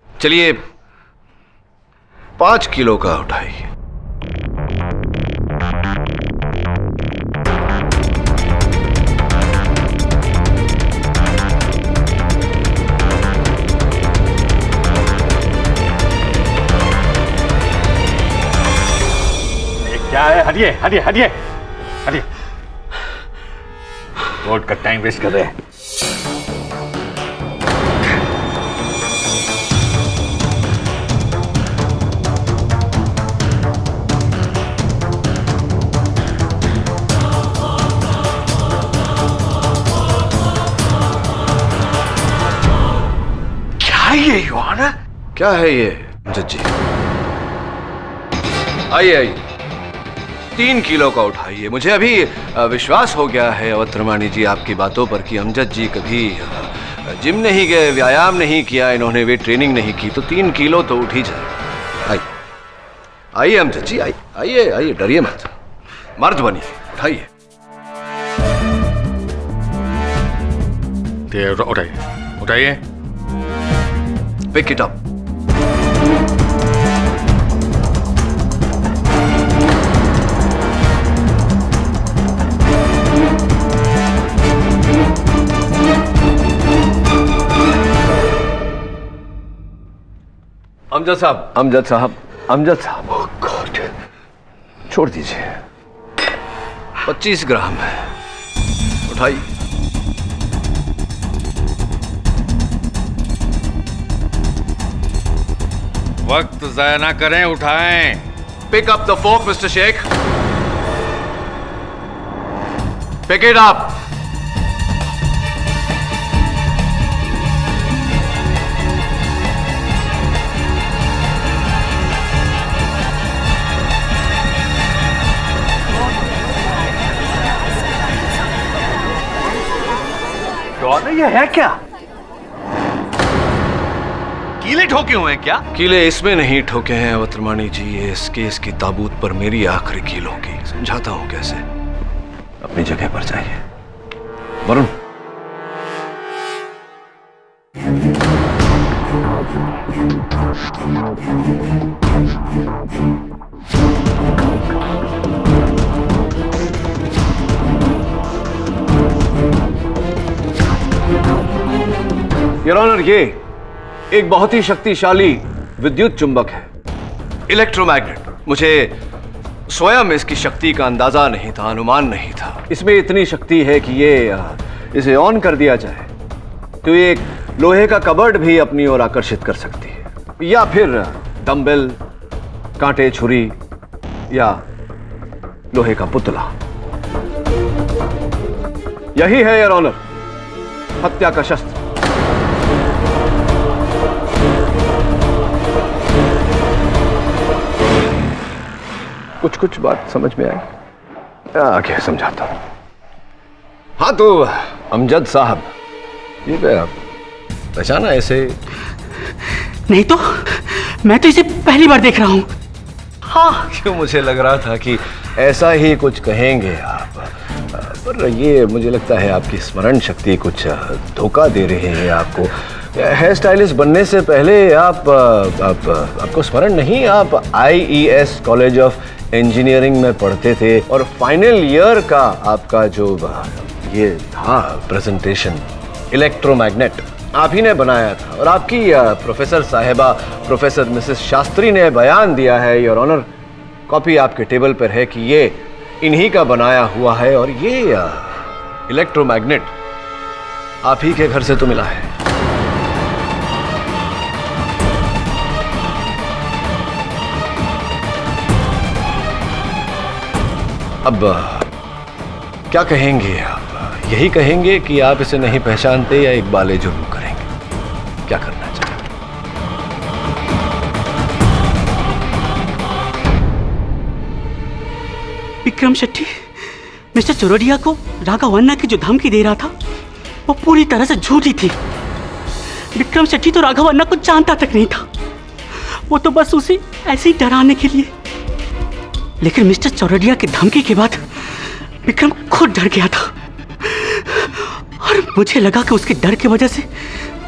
चलिए 5 किलो का उठाइए। क्या है? हटिए हटिए हटिए हटिए, कोर्ट का टाइम वेस्ट कर रहे हैं। क्या है ये योर ऑनर? क्या है ये जज जी? आइए आइए, 3 किलो का उठाइए। मुझे अभी विश्वास हो गया है अवतरमानी जी आपकी बातों पर कि अमजद जी कभी जिम नहीं गए, व्यायाम नहीं किया, इन्होंने वे ट्रेनिंग नहीं की, तो 3 किलो तो उठ ही जाए। आइए आइए अमजद जी, आइए आइए, डरिए मत, मर्द बनिए, उठाइए। उठाइए उठाइए, पिक इट अप। अमजद साहब, अमजद साहब, अमजद साहब, ओह गॉड, छोड़ दीजिए। 25 ग्राम है, उठाइए। वक्त जाया ना करें, उठाएं। Pick up the fork mister Shaikh, pick it up. ये है क्या? कीले ठोके हुए हैं क्या? कीले इसमें नहीं ठोके हैं अवतरमानी जी, ये इस केस की ताबूत पर मेरी आखिरी कील होगी। समझाता हूं कैसे। अपनी जगह पर जाइए। वरुण, योर ऑनर, ये एक बहुत ही शक्तिशाली विद्युत चुंबक है, इलेक्ट्रोमैग्नेट। मुझे स्वयं इसकी शक्ति का अंदाजा नहीं था, अनुमान नहीं था। इसमें इतनी शक्ति है कि ये इसे ऑन कर दिया जाए तो ये एक लोहे का कबर्ड भी अपनी ओर आकर्षित कर सकती है, या फिर डंबल, कांटे, छुरी या लोहे का पुतला। यही है योर ऑनर हत्या का शस्त्र। कुछ कुछ बात समझ में आई, आगे समझाता हूं। हाँ तो अमजद साहब, ये पहचाना ऐसे? नहीं तो, मैं तो इसे पहली बार देख रहा हूं। हाँ, क्यों मुझे लग रहा था कि ऐसा ही कुछ कहेंगे आप, पर ये मुझे लगता है आपकी स्मरण शक्ति कुछ धोखा दे रही है आपको। हेयर स्टाइलिस्ट बनने से पहले आपको स्मरण नहीं, आप IES कॉलेज ऑफ इंजीनियरिंग में पढ़ते थे और फाइनल ईयर का आपका जो ये था प्रेजेंटेशन, इलेक्ट्रोमैग्नेट आप ही ने बनाया था और आपकी प्रोफेसर साहिबा, प्रोफेसर मिसेस शास्त्री ने बयान दिया है योर ऑनर कॉपी आपके टेबल पर है कि ये इन्हीं का बनाया हुआ है और ये इलेक्ट्रोमैग्नेट आप ही के घर से तो मिला है। अब क्या कहेंगे आप? यही कहेंगे कि आप इसे नहीं पहचानते या इकबाले जुर्म करेंगे? क्या करना चाहिए? विक्रम शेट्टी मिस्टर चरोडिया को राघवन्ना की जो धमकी दे रहा था वो पूरी तरह से झूठी थी। विक्रम शेट्टी तो राघवन्ना को जानता तक नहीं था, वो तो बस उसे ऐसे ही डराने के लिए। लेकिन मिस्टर चरोडिया की धमकी के बाद विक्रम खुद डर गया था और मुझे लगा कि उसके डर की वजह से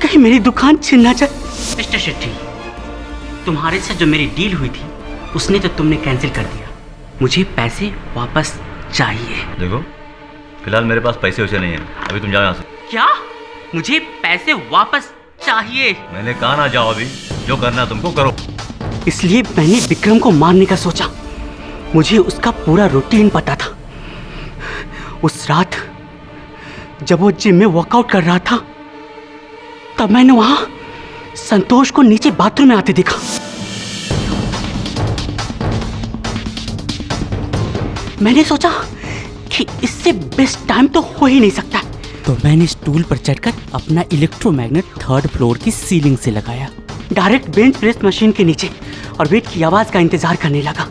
कहीं मेरी दुकान छिन ना जाए। मिस्टर शेट्टी, तुम्हारे साथ जो मेरी डील हुई थी उसने तो तुमने कैंसिल कर दिया। मुझे पैसे वापस चाहिए। देखो, फिलहाल मेरे पास पैसे वैसे नहीं है, अभी तुम जाओ यहाँ से। क्या? मुझे पैसे वापस चाहिए? मैंने कहा ना जाओ, अभी जो करना है तुमको करो। इसलिए मैंने विक्रम को मारने का सोचा। मुझे उसका पूरा रूटीन पता था। उस रात जब वो जिम में वर्कआउट कर रहा था तब मैंने वहां संतोष को नीचे बाथरूम में आते देखा। मैंने सोचा कि इससे बेस्ट टाइम तो हो ही नहीं सकता, तो मैंने स्टूल पर चढ़कर अपना इलेक्ट्रोमैग्नेट 3rd फ्लोर की सीलिंग से लगाया, डायरेक्ट बेंच प्रेस मशीन के नीचे, और वेट की आवाज का इंतजार करने लगा।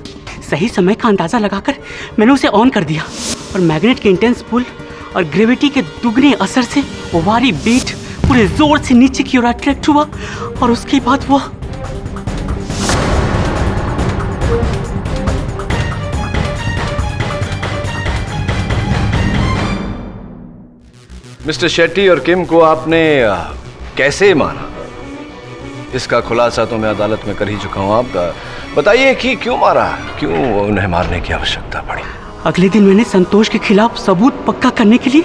सही समय का अंदाजा लगाकर मैंने उसे ऑन कर दिया और मैग्नेट के इंटेंस पुल और ग्रेविटी के दुगने असर से वो भारी बीट पूरे जोर से नीचे की ओर अट्रैक्ट हुआ और उसके बाद वो मिस्टर शेट्टी और किम को आपने कैसे मारा? इसका खुलासा तो मैं अदालत में कर ही चुका हूं। आप बताइए कि क्यों मारा, क्यों उन्हें मारने की आवश्यकता पड़ी? अगले दिन मैंने संतोष के खिलाफ सबूत पक्का करने के लिए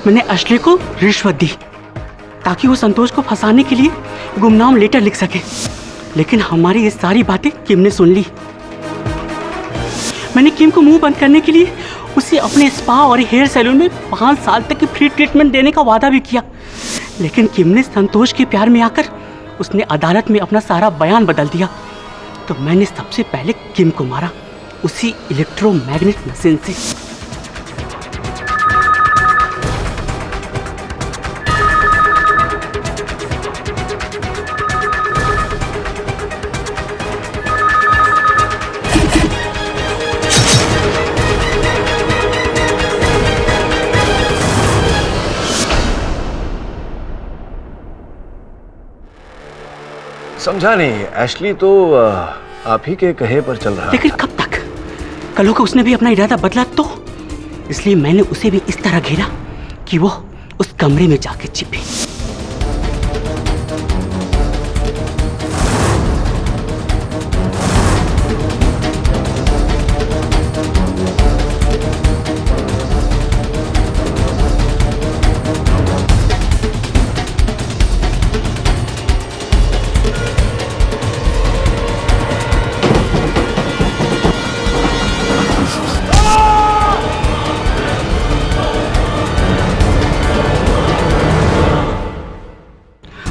मैंने एशले को रिश्वत दी ताकि वो संतोष को फंसाने के लिए गुमनाम लेटर लिख सके। लेकिन हमारी ये सारी बातें किम ने सुन ली। मैंने किम को मुंह बंद करने के लिए उसे अपने स्पा और हेयर सैलून में 5 साल तक की फ्री ट्रीटमेंट देने का वादा भी किया। लेकिन किम ने संतोष के प्यार में आकर उसने अदालत में अपना सारा बयान बदल दिया। तो मैंने सबसे पहले किम को मारा, उसी इलेक्ट्रोमैग्नेट मशीन से। समझा नहीं, एशली तो आप ही के कहे पर चल रहा। लेकिन कब तक? कल को उसने भी अपना इरादा बदला तो, इसलिए मैंने उसे भी इस तरह घेरा कि वो उस कमरे में जाके छिपे।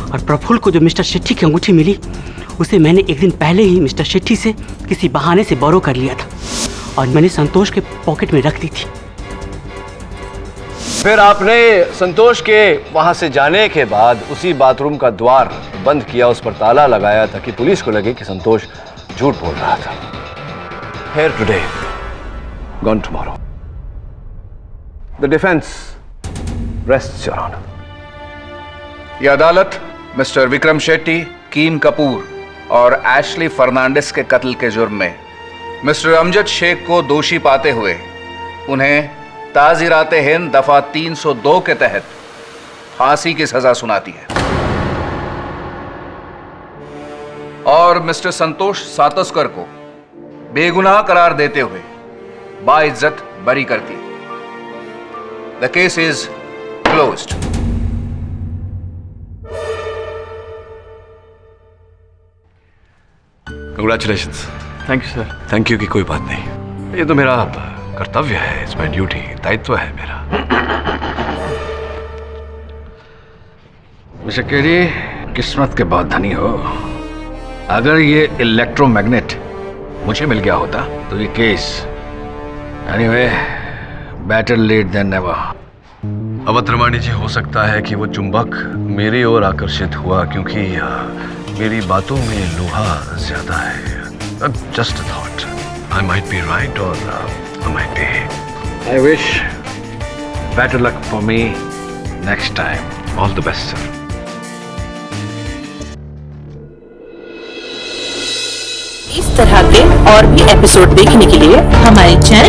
और प्रफुल्ल को जो मिस्टर शेट्टी की अंगूठी मिली उसे मैंने एक दिन पहले ही मिस्टर शेट्टी से किसी बहाने से बोरो कर लिया था और मैंने संतोष के पॉकेट में रख दी थी। फिर आपने संतोष के वहां से जाने के बाद उसी बाथरूम का द्वार बंद किया, उस पर ताला लगाया ताकि पुलिस को लगे कि संतोष झूठ बोल रहा था। Here today, gone tomorrow. The defense rests your honor. यह अदालत मिस्टर विक्रम शेट्टी, कीम कपूर और एशली फर्नांडिस के कत्ल के जुर्म में मिस्टर अमजद शेख को दोषी पाते हुए उन्हें ताज़ीराते हिंद दफा 302 के तहत फांसी की सजा सुनाती है और मिस्टर संतोष सातोस्कर को बेगुनाह करार देते हुए बाइज्जत बरी करती है। The case is closed. Congratulations. Thank you sir. Thank you की कोई बात नहीं, ये तो मेरा कर्तव्य है, इट्स माय ड्यूटी, दायित्व है मेरा। मिस्टर केडी, किस्मत के बहुत धनी हो। अगर ये इलेक्ट्रोमैग्नेट मुझे मिल गया होता तो ये case anyway better late than never. Avadhramani ji, हो सकता है कि वो चुंबक मेरी ओर आकर्षित हुआ क्योंकि मेरी बातों में लोहा ज्यादा है। Just a thought, I might be right और I might be. I wish better luck for me next time. All the best sir. इस तरह के और भी एपिसोड देखने के लिए हमारे चैनल